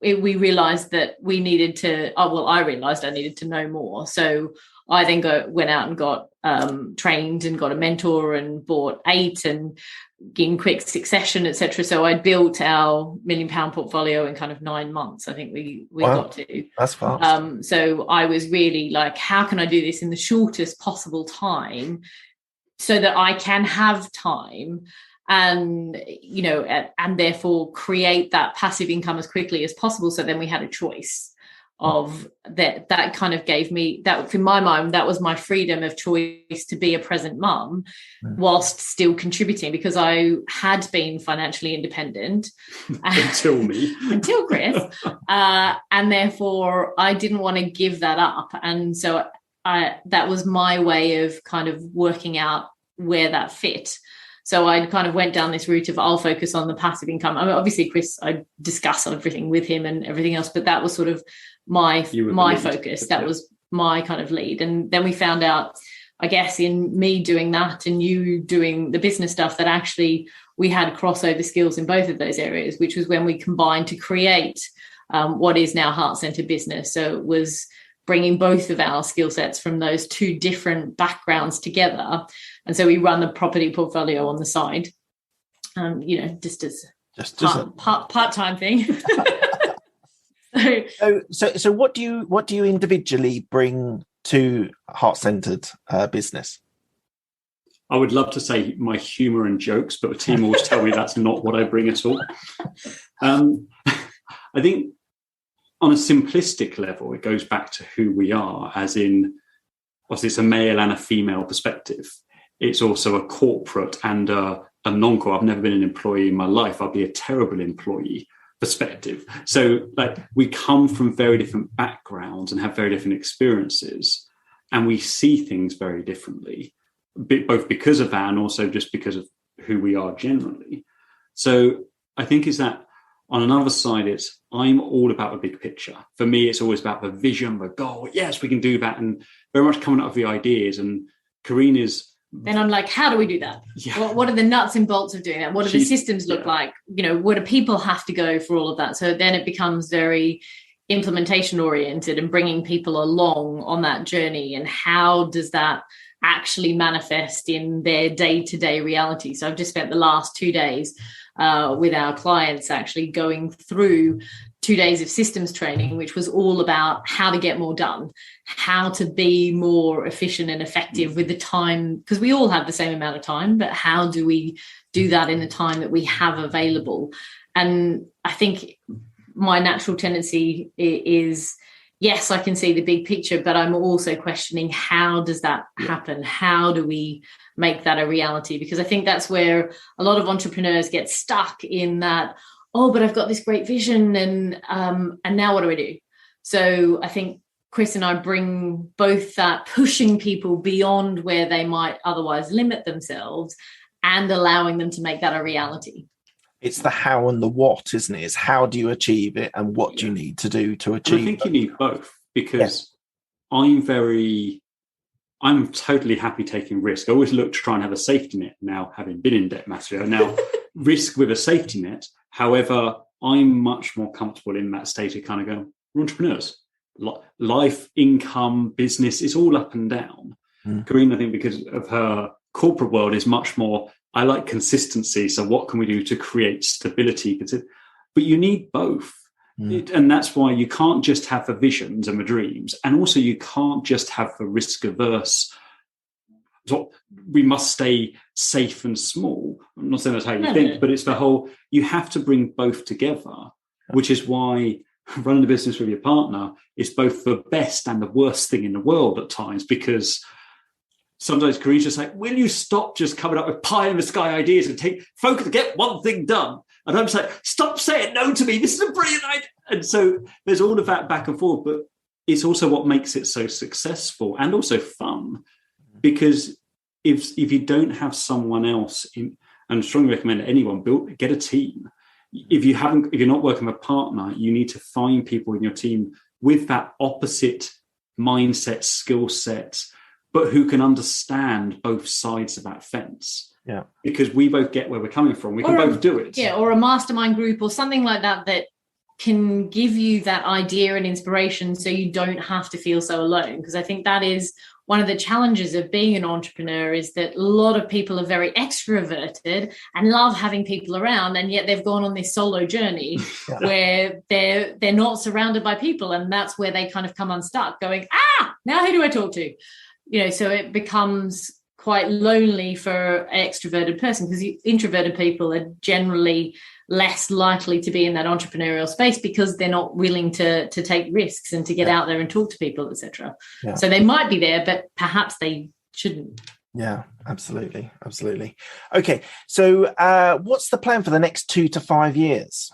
We realized that we needed to, I realized I needed to know more. So I then went out and got trained and got a mentor and bought 8 and in quick succession, etc. So I built our £1 million portfolio in kind of 9 months. I think we got to. That's fast. So I was really like, how can I do this in the shortest possible time so that I can have time and and therefore create that passive income as quickly as possible. So then we had a choice of that kind of gave me that, in my mind, that was my freedom of choice to be a present mum whilst still contributing, because I had been financially independent until Chris, and therefore I didn't want to give that up. And so that was my way of kind of working out where that fit. So I kind of went down this route of I'll focus on the passive income. I mean, obviously, Chris, I discuss everything with him and everything else, but that was sort of my focus. That was my kind of lead. And then we found out, I guess, in me doing that and you doing the business stuff, that actually we had crossover skills in both of those areas, which was when we combined to create what is now Heart Centre Business. So it was bringing both of our skill sets from those two different backgrounds together. And so we run the property portfolio on the side, just as part-time thing. So what do you individually bring to Heart-Centred Business? I would love to say my humour and jokes, but the team always tell me that's not what I bring at all. I think on a simplistic level, it goes back to who we are, as in, obviously it's a male and a female perspective. It's also a corporate and a non-corporate. I've never been an employee in my life. I'd be a terrible employee perspective. So we come from very different backgrounds and have very different experiences, and we see things very differently, both because of that and also just because of who we are generally. So I think is that on another side, I'm all about the big picture. For me, it's always about the vision, the goal. Yes, we can do that. And very much coming up with the ideas. And Karene is... Then I'm like, how do we do that? Yeah. What are the nuts and bolts of doing that? What do the systems look like? Where do people have to go for all of that? So then it becomes very implementation oriented and bringing people along on that journey. And how does that actually manifest in their day-to-day reality? So I've just spent the last 2 days with our clients actually going through 2 days of systems training, which was all about how to get more done, how to be more efficient and effective with the time, because we all have the same amount of time, but how do we do that in the time that we have available? And I think my natural tendency is, yes, I can see the big picture, but I'm also questioning, how does that happen? How do we make that a reality? Because I think that's where a lot of entrepreneurs get stuck in that, oh, but I've got this great vision and now what do I do? So I think Chris and I bring both that pushing people beyond where they might otherwise limit themselves and allowing them to make that a reality. It's the how and the what, isn't it? It's how do you achieve it and what do you need to do to achieve it? I think you need both, because I'm totally happy taking risk. I always look to try and have a safety net now, having been in debt mastery. Now, risk with a safety net. However, I'm much more comfortable in that state of kind of going, we're entrepreneurs. Life, income, business, it's all up and down. Karene, I think because of her corporate world, is much more, I like consistency. So what can we do to create stability? But you need both. And that's why you can't just have the visions and the dreams. And also you can't just have the risk averse. So we must stay safe and small. I'm not saying that's how you think, but it's the whole, you have to bring both together, which is why running a business with your partner is both the best and the worst thing in the world at times, because sometimes Karene's just like, will you stop just coming up with pie in the sky ideas and focus to get one thing done? And I'm just like, stop saying no to me. This is a brilliant idea. And so there's all of that back and forth, but it's also what makes it so successful and also fun, because if you don't have someone else in, and I strongly recommend anyone get a team. If you're not working with a partner, you need to find people in your team with that opposite mindset, skill set, but who can understand both sides of that fence. Yeah. Because we both get where we're coming from. We can both do it. Yeah, or a mastermind group or something like that can give you that idea and inspiration so you don't have to feel so alone. Because I think that is one of the challenges of being an entrepreneur, is that a lot of people are very extroverted and love having people around, and yet they've gone on this solo journey where they're not surrounded by people, and that's where they kind of come unstuck, going, now who do I talk to? So it becomes quite lonely for an extroverted person, because introverted people are generally less likely to be in that entrepreneurial space because they're not willing to take risks and to get out there and talk to people, etc. So they might be there, but perhaps they shouldn't. Yeah, absolutely. Okay, so what's the plan for the next 2 to 5 years?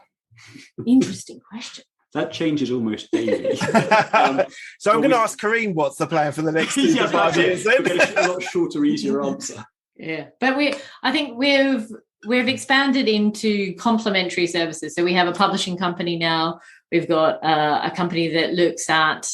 Interesting question. That changes almost daily. So I'm going to ask Karene what's the plan for the next 2 to 5 years. We'll get a lot shorter, easier answer. Yeah, but I think we've expanded into complementary services. So we have a publishing company now. We've got a company that looks at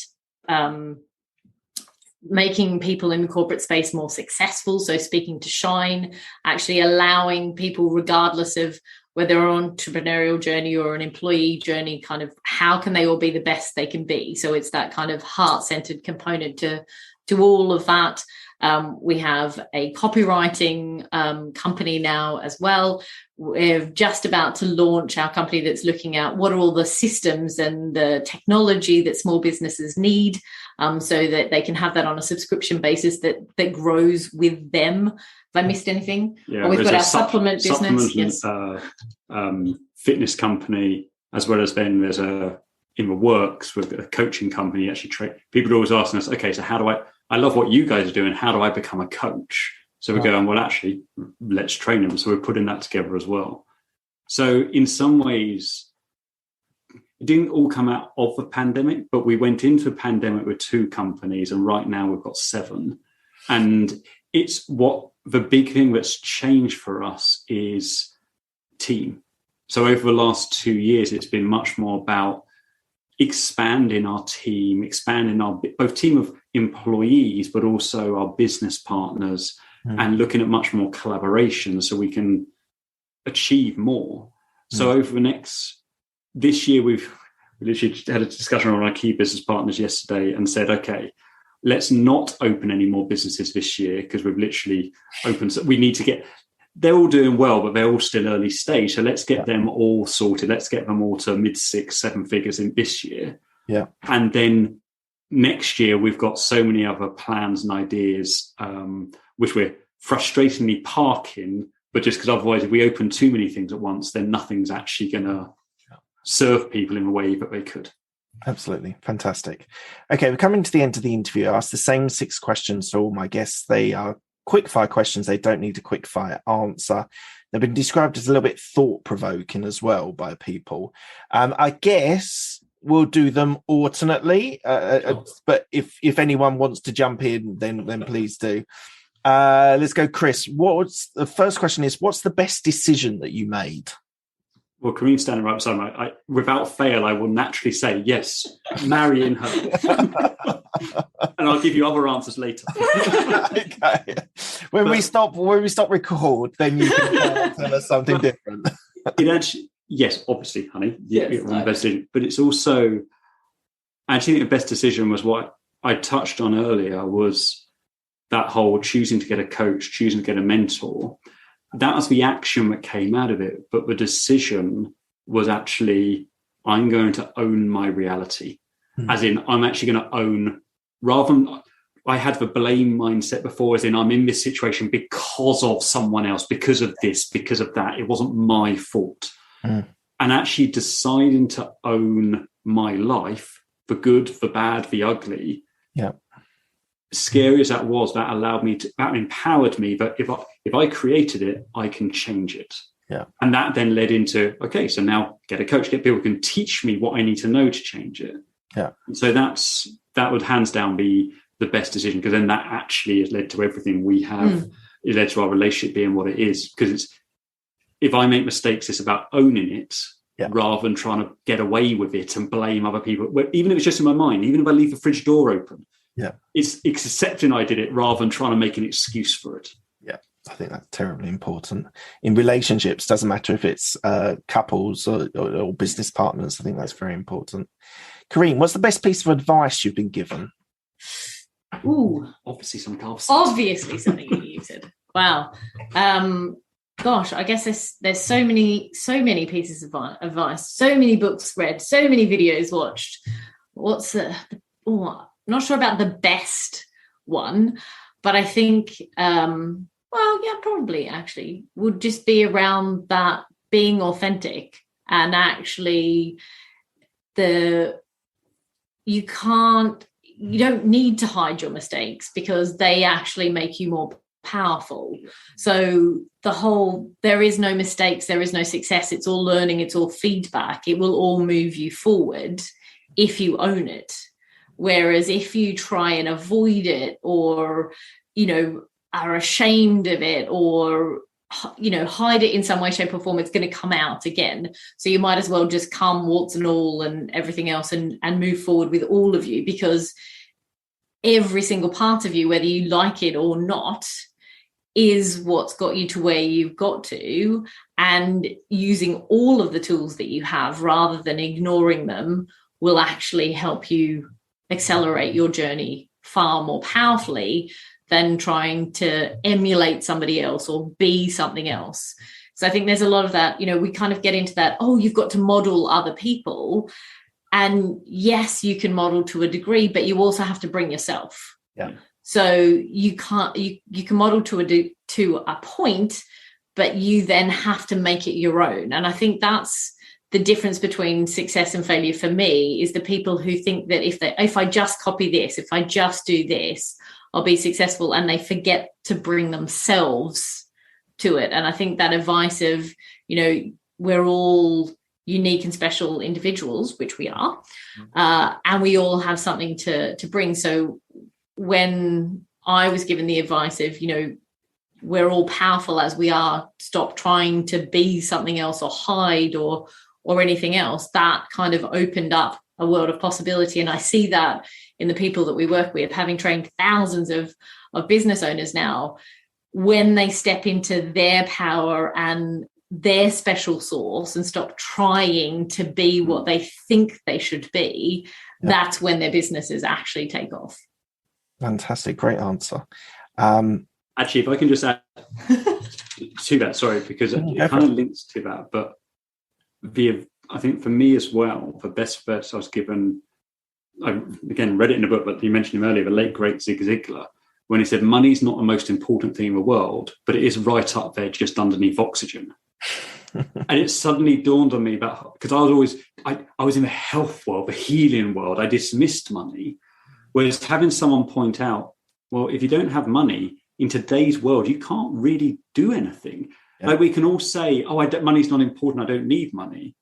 making people in the corporate space more successful. So speaking to Shine, actually allowing people, regardless of whether they're on an entrepreneurial journey or an employee journey, kind of how can they all be the best they can be? So it's that kind of heart-centered component to all of that. We have a copywriting company now as well. We're just about to launch our company that's looking at what are all the systems and the technology that small businesses need, so that they can have that on a subscription basis that grows with them. Have I missed anything? Yeah, we've got our supplement business. Yes. Fitness company, as well as then there's in the works with a coaching company. Actually, people are always asking us, okay, so how do I love what you guys are doing. How do I become a coach? So we're going, well, actually, let's train them. So we're putting that together as well. So in some ways, it didn't all come out of the pandemic, but we went into the pandemic with 2 companies, and right now we've got 7. And it's the big thing that's changed for us is team. So over the last 2 years, it's been much more about expanding our team, expanding our both team of employees, but also our business partners, and looking at much more collaboration so we can achieve more. So over this year, we literally had a discussion on our key business partners yesterday and said, okay, let's not open any more businesses this year because we've literally opened. We need to they're all doing well, but they're all still early stage. So let's get them all sorted. Let's get them all to mid 6-7 figures in this year. Yeah. And then next year, we've got so many other plans and ideas, which we're frustratingly parking, but just because otherwise if we open too many things at once, then nothing's actually going to serve people in the way that they could. Absolutely. Fantastic. Okay, we're coming to the end of the interview. I asked the same 6 questions to all my guests. They are quick-fire questions. They don't need a quick-fire answer. They've been described as a little bit thought-provoking as well by people. I guess we'll do them alternately, but if anyone wants to jump in, then please do. Let's go, Chris. The first question is, what's the best decision that you made? Well, Karene's standing right beside me. Without fail, I will naturally say, yes, marrying her. And I'll give you other answers later. Okay. When we stop record, then you can tell us something different. It actually, yes, obviously, honey. Yes, the best decision. But it's also, I actually think the best decision was what I touched on earlier, was that whole choosing to get a coach, choosing to get a mentor. That was the action that came out of it. But the decision was actually, I'm going to own my reality. As in, I'm actually going to own, rather than, I had the blame mindset before, as in, I'm in this situation because of someone else, because of this, because of that. It wasn't my fault. And actually deciding to own my life, the good, the bad, the ugly. Yeah. Scary as that was, that allowed me that empowered me that if I created it, I can change it. Yeah. And that then led into, okay, so now get a coach, get people who can teach me what I need to know to change it. Yeah. So that would hands down be the best decision, because then that actually has led to everything we have. It led to our relationship being what it is, because if I make mistakes, it's about owning it rather than trying to get away with it and blame other people. Even if it's just in my mind, even if I leave the fridge door open, it's accepting I did it rather than trying to make an excuse for it. Yeah, I think that's terribly important. In relationships, doesn't matter if it's couples or business partners. I think that's very important. Karene, what's the best piece of advice you've been given? Ooh, obviously something you said. Wow. Gosh, I guess there's so many pieces of advice, so many books read, so many videos watched. I'm not sure about the best one, But I think, probably actually would just be around that being authentic, and actually you don't need to hide your mistakes, because they actually make you more powerful. So there is no mistakes, there is no success, it's all learning, it's all feedback. It will all move you forward if you own it. Whereas if you try and avoid it, or are ashamed of it, or hide it in some way, shape or form, it's going to come out again. So you might as well just come warts and all and everything else, and move forward with all of you, because every single part of you, whether you like it or not, is what's got you to where you've got to. And using all of the tools that you have rather than ignoring them will actually help you accelerate your journey far more powerfully than trying to emulate somebody else or be something else. So I think there's a lot of that, we kind of get into that, you've got to model other people. And yes, you can model to a degree, but you also have to bring yourself. Yeah. So you can model to a point, but you then have to make it your own. And I think that's the difference between success and failure for me, is the people who think that if I just copy this, if I just do this, I'll be successful, and they forget to bring themselves to it. And I think that advice of, we're all unique and special individuals, which we are, and we all have something to bring. So when I was given the advice of, we're all powerful as we are, stop trying to be something else or hide or anything else, that kind of opened up a world of possibility. And I see that in the people that we work with, having trained thousands of business owners now, when they step into their power and their special source and stop trying to be what they think they should be, that's when their businesses actually take off. Fantastic. Great answer. Actually, if I can just add to that, sorry, because it kind of links to that, but I think for me as well, the best verse I was given, I again read it in a book, but you mentioned him earlier, the late great Zig Ziglar, when he said, money's not the most important thing in the world, but it is right up there just underneath oxygen. And it suddenly dawned on me about, because I was in the health world, the healing world, I dismissed money, whereas having someone point out, well, if you don't have money in today's world, you can't really do anything. Yeah. Like we can all say, money's not important, I don't need money.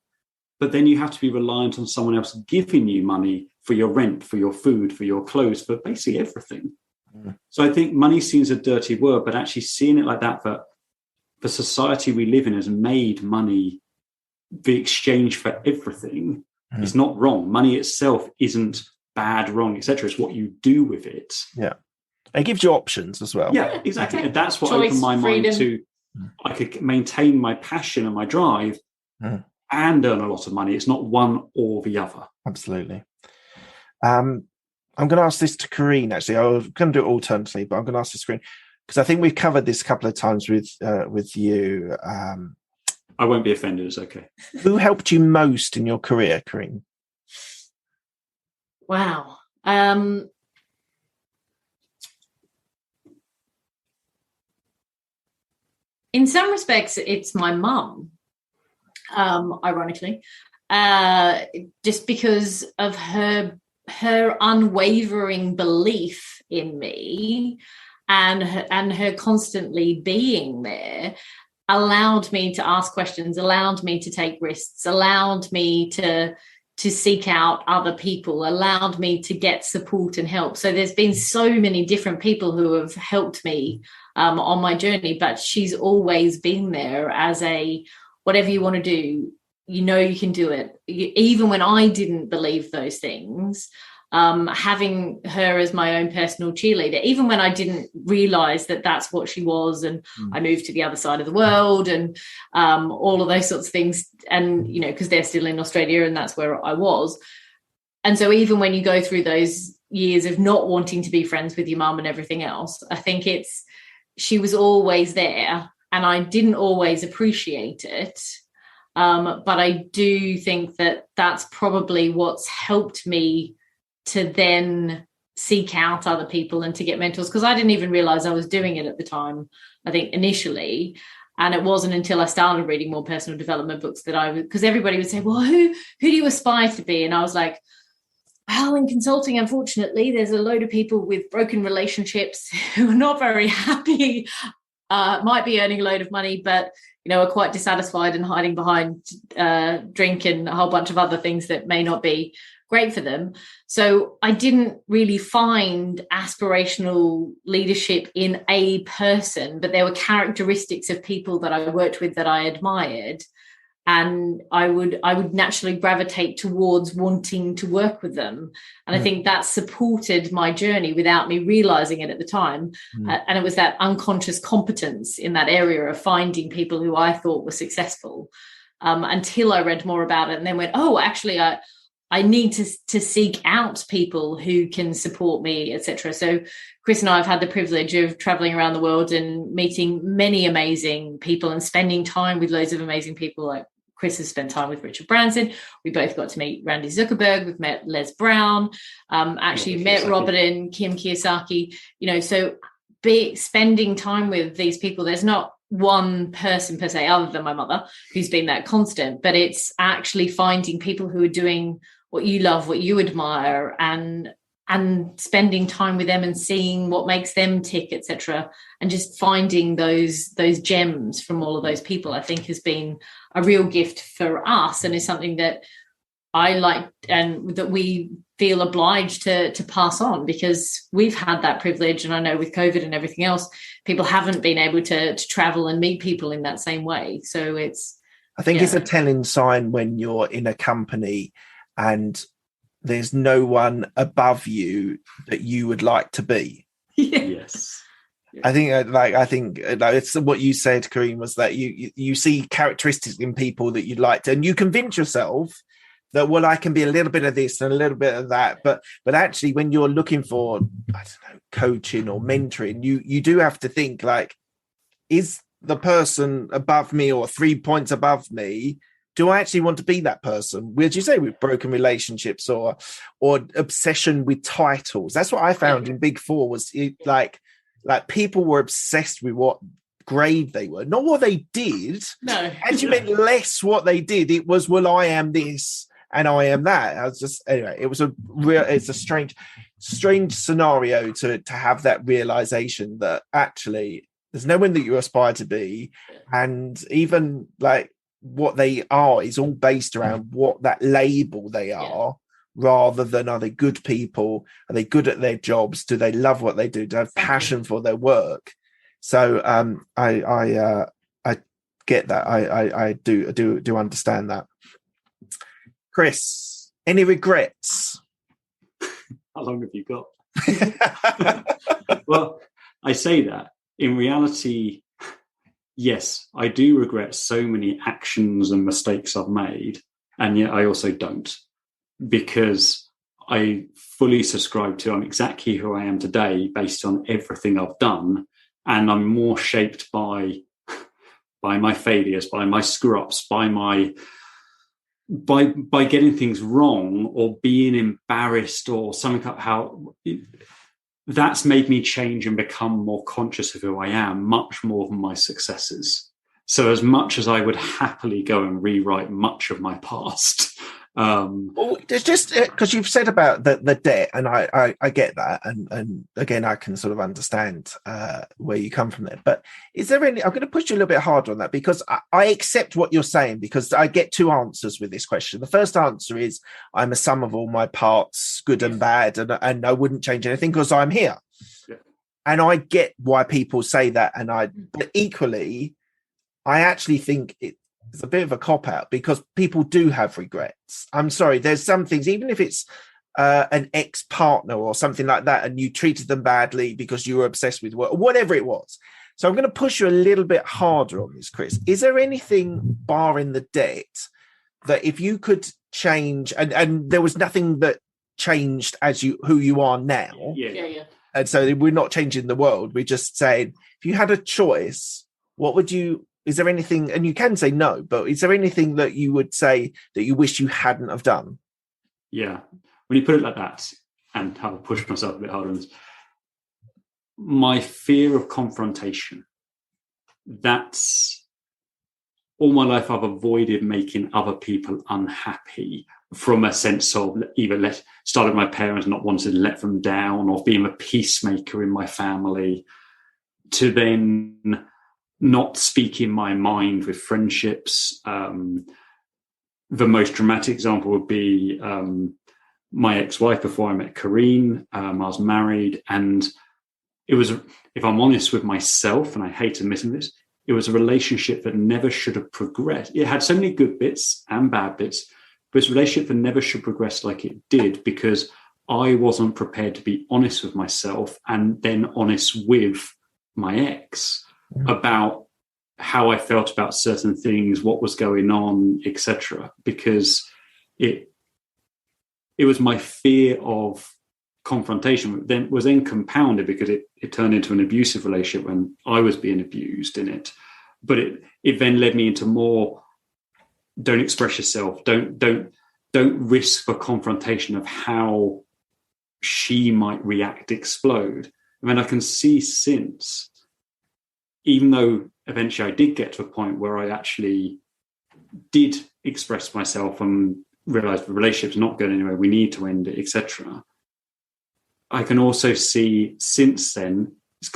But then you have to be reliant on someone else giving you money for your rent, for your food, for your clothes, for basically everything. Mm. So I think money seems a dirty word, but actually seeing it like that, that the society we live in has made money the exchange for everything. Mm. It's not wrong. Money itself isn't bad, wrong, etc. It's what you do with it. Yeah. It gives you options as well. Yeah, exactly. Okay. And that's what opened my mind to, I could maintain my passion and my drive and earn a lot of money. It's not one or the other. Absolutely. I'm going to ask this to Karene, actually. I was going to do it alternately, but I'm going to ask this to Karene, because I think we've covered this a couple of times with you. I won't be offended. It's okay. Who helped you most in your career, Karene? Wow. In some respects, it's my mum, ironically, just because of her unwavering belief in me and her constantly being there allowed me to ask questions, allowed me to take risks, allowed me to seek out other people, allowed me to get support and help. So there's been so many different people who have helped me on my journey, but she's always been there as a, whatever you want to do, you can do it. Even when I didn't believe those things, having her as my own personal cheerleader, even when I didn't realize that that's what she was, and I moved to the other side of the world and all of those sorts of things, and because they're still in Australia and that's where I was. And so even when you go through those years of not wanting to be friends with your mum and everything else, I think she was always there, and I didn't always appreciate it. But I do think that that's probably what's helped me to then seek out other people and to get mentors, because I didn't even realize I was doing it at the time, I think, initially. And it wasn't until I started reading more personal development books that because everybody would say, well, who do you aspire to be? And I was like, well, in consulting, unfortunately, there's a load of people with broken relationships who are not very happy, might be earning a load of money, but, are quite dissatisfied and hiding behind drink and a whole bunch of other things that may not be great for them. So I didn't really find aspirational leadership in a person, but there were characteristics of people that I worked with that I admired. And I would naturally gravitate towards wanting to work with them. And I think that supported my journey without me realizing it at the time. And it was that unconscious competence in that area of finding people who I thought were successful, until I read more about it and then went, oh, actually, I need to seek out people who can support me, etc. So Chris and I have had the privilege of traveling around the world and meeting many amazing people and spending time with loads of amazing people. Like Chris has spent time with Richard Branson. We both got to meet Randy Zuckerberg. We've met Les Brown, met Robert and Kim Kiyosaki. So spending time with these people, there's not one person per se, other than my mother, who's been that constant, but it's actually finding people who are doing what you love, what you admire, and spending time with them and seeing what makes them tick, etc. And just finding those gems from all of those people, I think, has been a real gift for us, and is something that I like and that we feel obliged to pass on, because we've had that privilege. And I know with COVID and everything else, people haven't been able to travel and meet people in that same way. So it's a telling sign when you're in a company and there's no one above you that you would like to be. Yes. I think it's what you said, Karene, was that you see characteristics in people that you'd like to, and you convince yourself that, well, I can be a little bit of this and a little bit of that. But actually, when you're looking for, I don't know, coaching or mentoring, you do have to think, like, is the person above me or 3 points above me, do I actually want to be that person? Would you say with broken relationships or obsession with titles? That's what I found in Big Four, was like people were obsessed with what grade they were, not what they did. No. As you meant less what they did. It was, well, I am this and I am that. I was just, anyway, it's a strange scenario to have that realization that actually there's no one that you aspire to be. And even like what they are is all based around what that label they are, rather than, are they good people? Are they good at their jobs? Do they love what they do? Do they have passion for their work? So I get that. I do understand that. Chris, any regrets? How long have you got? Well, I say that. In reality, yes, I do regret so many actions and mistakes I've made, and yet I also don't, because I fully subscribe to I'm exactly who I am today based on everything I've done, and I'm more shaped by my failures, by my screw-ups, by getting things wrong or being embarrassed or something like how that's made me change and become more conscious of who I am, much more than my successes. So as much as I would happily go and rewrite much of my past. Well, it's just because you've said about the debt, and I get that, and again I can sort of understand where you come from there. But is there any? I'm going to push you a little bit harder on that, because I accept what you're saying, because I get two answers with this question. The first answer is I'm a sum of all my parts, good and bad, and I wouldn't change anything because I'm here. Yeah. And I get why people say that, but equally, I actually think it's a bit of a cop-out, because people do have regrets. I'm sorry, there's some things, even if it's an ex-partner or something like that, and you treated them badly because you were obsessed with work, or whatever it was. So I'm going to push you a little bit harder on this, Chris. Is there anything, barring the debt, that if you could change, and there was nothing that changed as who you are now? Yeah. And so we're not changing the world. We're just saying, if you had a choice, what would you... Is there anything, and you can say no, but is there anything that you would say that you wish you hadn't have done? Yeah. When you put it like that, and how I push myself a bit harder on this. My fear of confrontation. That's all my life I've avoided making other people unhappy from a sense of either started my parents not wanting to let them down, or being a peacemaker in my family, to then not speaking my mind with friendships. The most dramatic example would be my ex-wife before I met Karene. I was married, and it was, if I'm honest with myself, and I hate admitting this, it was a relationship that never should have progressed. It had so many good bits and bad bits, but it's a relationship that never should progress like it did, because I wasn't prepared to be honest with myself and then honest with my ex about how I felt about certain things, what was going on, etc. Because it was my fear of confrontation then was then compounded because it turned into an abusive relationship when I was being abused in it. But it then led me into more, don't express yourself, don't risk the confrontation of how she might react, explode. I mean, I can see since, even though eventually I did get to a point where I actually did express myself and realized the relationship's not going anywhere, we need to end it, etc. I can also see since then, it's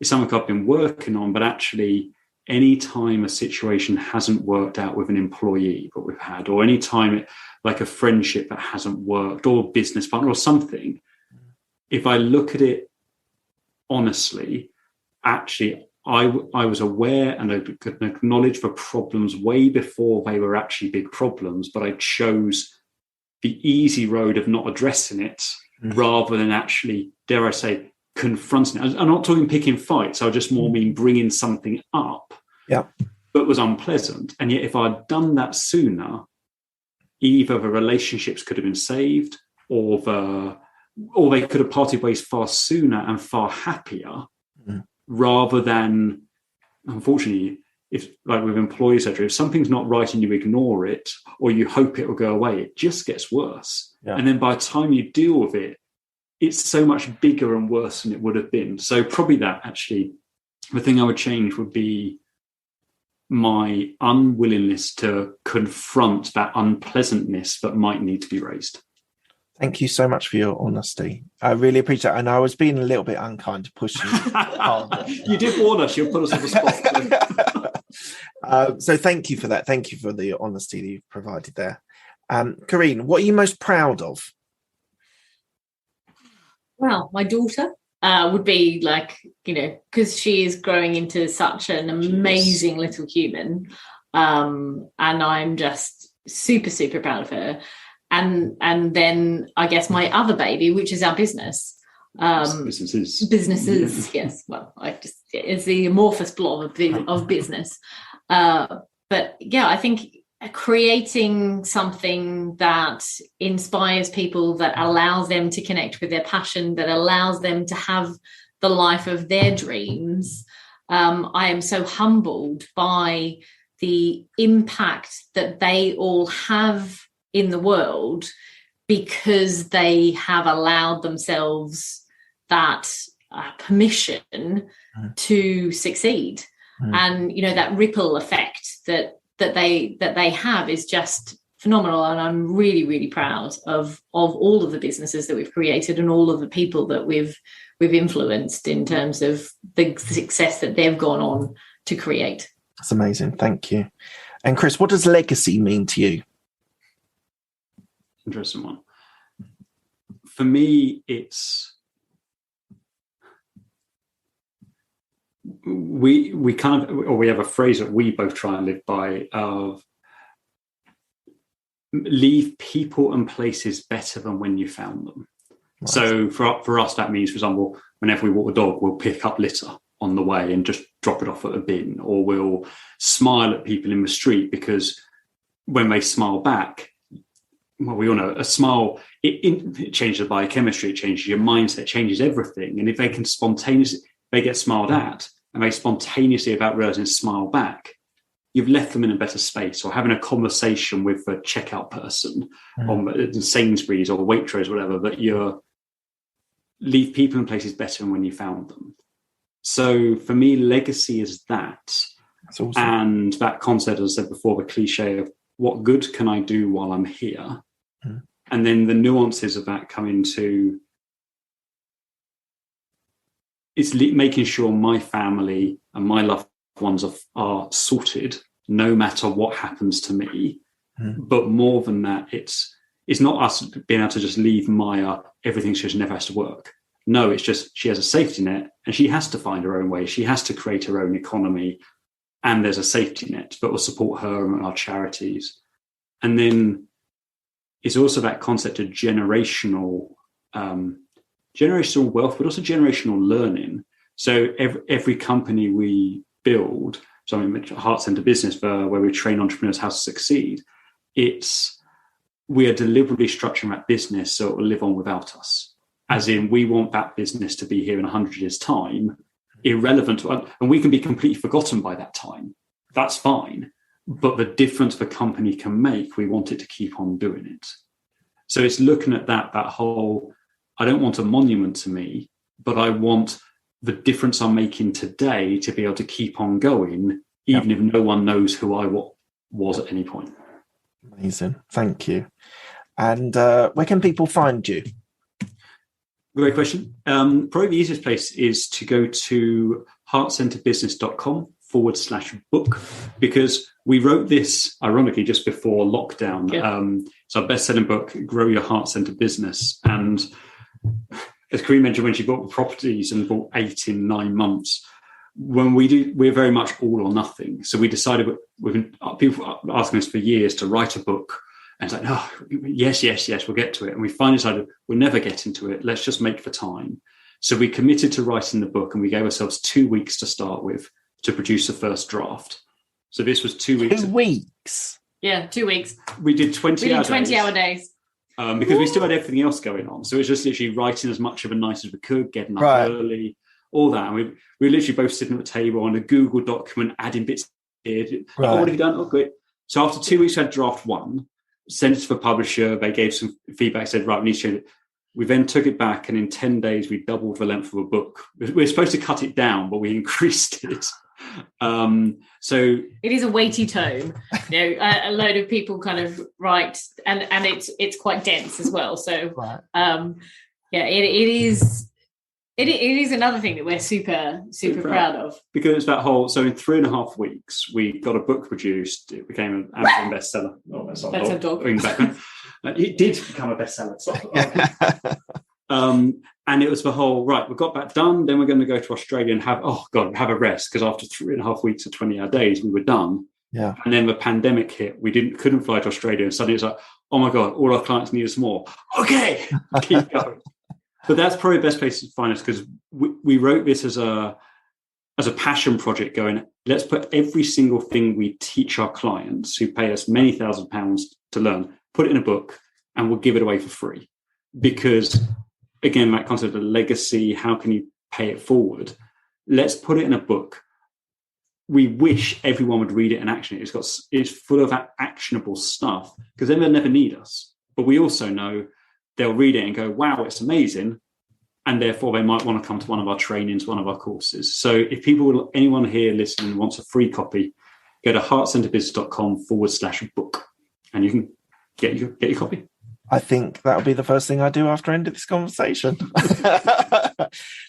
something I've been working on, but actually any time a situation hasn't worked out with an employee that we've had, or any time like a friendship that hasn't worked, or a business partner or something, if I look at it honestly, actually I was aware and I could acknowledge the problems way before they were actually big problems, but I chose the easy road of not addressing it rather than actually, dare I say, confronting it. I'm not talking picking fights. I just more mean bringing something up that was unpleasant. And yet if I'd done that sooner, either the relationships could have been saved, or they could have parted ways far sooner and far happier, rather than, unfortunately, if like with employees, etc., if something's not right and you ignore it or you hope it will go away, it just gets worse. And then by the time you deal with it, it's so much bigger and worse than it would have been. So probably that, actually, the thing I would change would be my unwillingness to confront that unpleasantness that might need to be raised. Thank you so much for your honesty. I really appreciate it. And I was being a little bit unkind to push you. You did warn us. You'll put us on the spot. So thank you for that. Thank you for the honesty that you've provided there. Karene, what are you most proud of? Well, my daughter would be like, because she is growing into such an amazing little human. And I'm just super, super proud of her. And then I guess my other baby, which is our business. Businesses, yes. Well, it's the amorphous blob of business. But yeah, I think creating something that inspires people, that allows them to connect with their passion, that allows them to have the life of their dreams. I am so humbled by the impact that they all have in the world, because they have allowed themselves that permission to succeed. And that ripple effect that they have is just phenomenal. And I'm really, really proud of all of the businesses that we've created and all of the people that we've influenced in terms of the success that they've gone on to create. That's amazing. Thank you. And Chris, what does legacy mean to you? Interesting one. For me, it's we have a phrase that we both try and live by of leave people and places better than when you found them. Nice. So for us, that means, for example, whenever we walk a dog, we'll pick up litter on the way and just drop it off at a bin, or we'll smile at people in the street, because when they smile back, well, we all know a smile, it changes the biochemistry, it changes your mindset, it changes everything. And if they can they get smiled at and they spontaneously, about realizing, smile back, you've left them in a better space. Or having a conversation with a checkout person on Sainsbury's or Waitrose or whatever, that you're leave people and places better than when you found them. So for me, legacy is that. That's awesome. And that concept, as I said before, the cliche of what good can I do while I'm here? Mm. And then the nuances of that come into making sure my family and my loved ones are sorted no matter what happens to me. Mm. But more than that, it's not us being able to just leave Maya, everything she just never has to work. No, it's just she has a safety net and she has to find her own way. She has to create her own economy, and there's a safety net that will support her and our charities. And then it's also that concept of generational wealth, but also generational learning. So every company we build, so I mean, Heart Centre Business, where we train entrepreneurs how to succeed, we are deliberately structuring that business so it will live on without us. As in, we want that business to be here in 100 years' time, irrelevant to us, and we can be completely forgotten by that time. That's fine. But the difference the company can make, we want it to keep on doing it. So it's looking at that whole, I don't want a monument to me, but I want the difference I'm making today to be able to keep on going, even if no one knows who I was at any point. Amazing. Thank you. And where can people find you? Great question. Probably the easiest place is to go to heartcentrebusiness.com/book, because we wrote this ironically just before lockdown. It's our best-selling book, Grow Your Heart Centre Business. And as Karene mentioned, when she bought properties and bought 8 in 9 months, we're very much all or nothing. So we decided, people are asking us for years to write a book. And it's like, oh, yes, we'll get to it. And we finally decided we'll never get into it. Let's just make the time. So we committed to writing the book, and we gave ourselves 2 weeks to start with to produce the first draft. So this was 2 weeks. 2 weeks? Yeah, 2 weeks. We did 20-hour days. Because we still had everything else going on. So it was just literally writing as much of a night as we could, getting up early, all that. And we were literally both sitting at the table on a Google document, adding bits here. Right. Oh, what have you done? Oh, great. So after 2 weeks, we had draft 1, sent it to the publisher. They gave some feedback, said, right, we need to change it. We then took it back, and in 10 days, we doubled the length of a book. We were supposed to cut it down, but we increased it. So it is a weighty tome. A load of people kind of write, and it's quite dense as well. So it is another thing that we're super proud of, because it's that whole. So in 3.5 weeks, we got a book produced. It became an Amazon bestseller. Oh, that's a dog in the background. It did become a bestseller. And it was the whole, right, we got that done, then we're going to go to Australia and have a rest, because after 3.5 weeks of 20-hour days, we were done. Yeah. And then the pandemic hit. We couldn't fly to Australia, and suddenly it's like, oh my God, all our clients need us more. Okay, keep going. But that's probably the best place to find us, because we wrote this as a passion project, going, let's put every single thing we teach our clients who pay us many £1,000s to learn, put it in a book, and we'll give it away for free. Because again, that concept of legacy, how can you pay it forward? Let's put it in a book. We wish everyone would read it and action it. It's full of actionable stuff, because then they'll never need us. But we also know they'll read it and go, wow, it's amazing. And therefore they might want to come to one of our trainings, one of our courses. So if anyone here listening wants a free copy, go to heartcentrebusiness.com/book, and you can get your copy. I think that'll be the first thing I do after I end this conversation.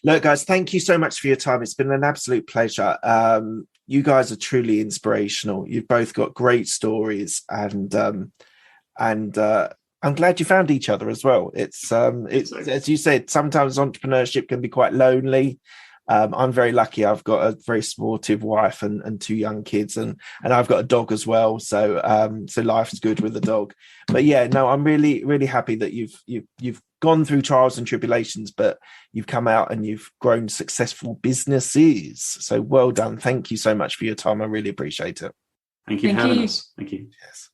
Look, guys, thank you so much for your time. It's been an absolute pleasure. You guys are truly inspirational. You've both got great stories, and I'm glad you found each other as well. It's as you said, sometimes entrepreneurship can be quite lonely. I'm very lucky. I've got a very supportive wife and 2 young kids, and I've got a dog as well. So life's good with the dog. But yeah, no, I'm really, really happy that you've gone through trials and tribulations, but you've come out and you've grown successful businesses. So well done. Thank you so much for your time. I really appreciate it. Thank you for having us. Thank you. Yes.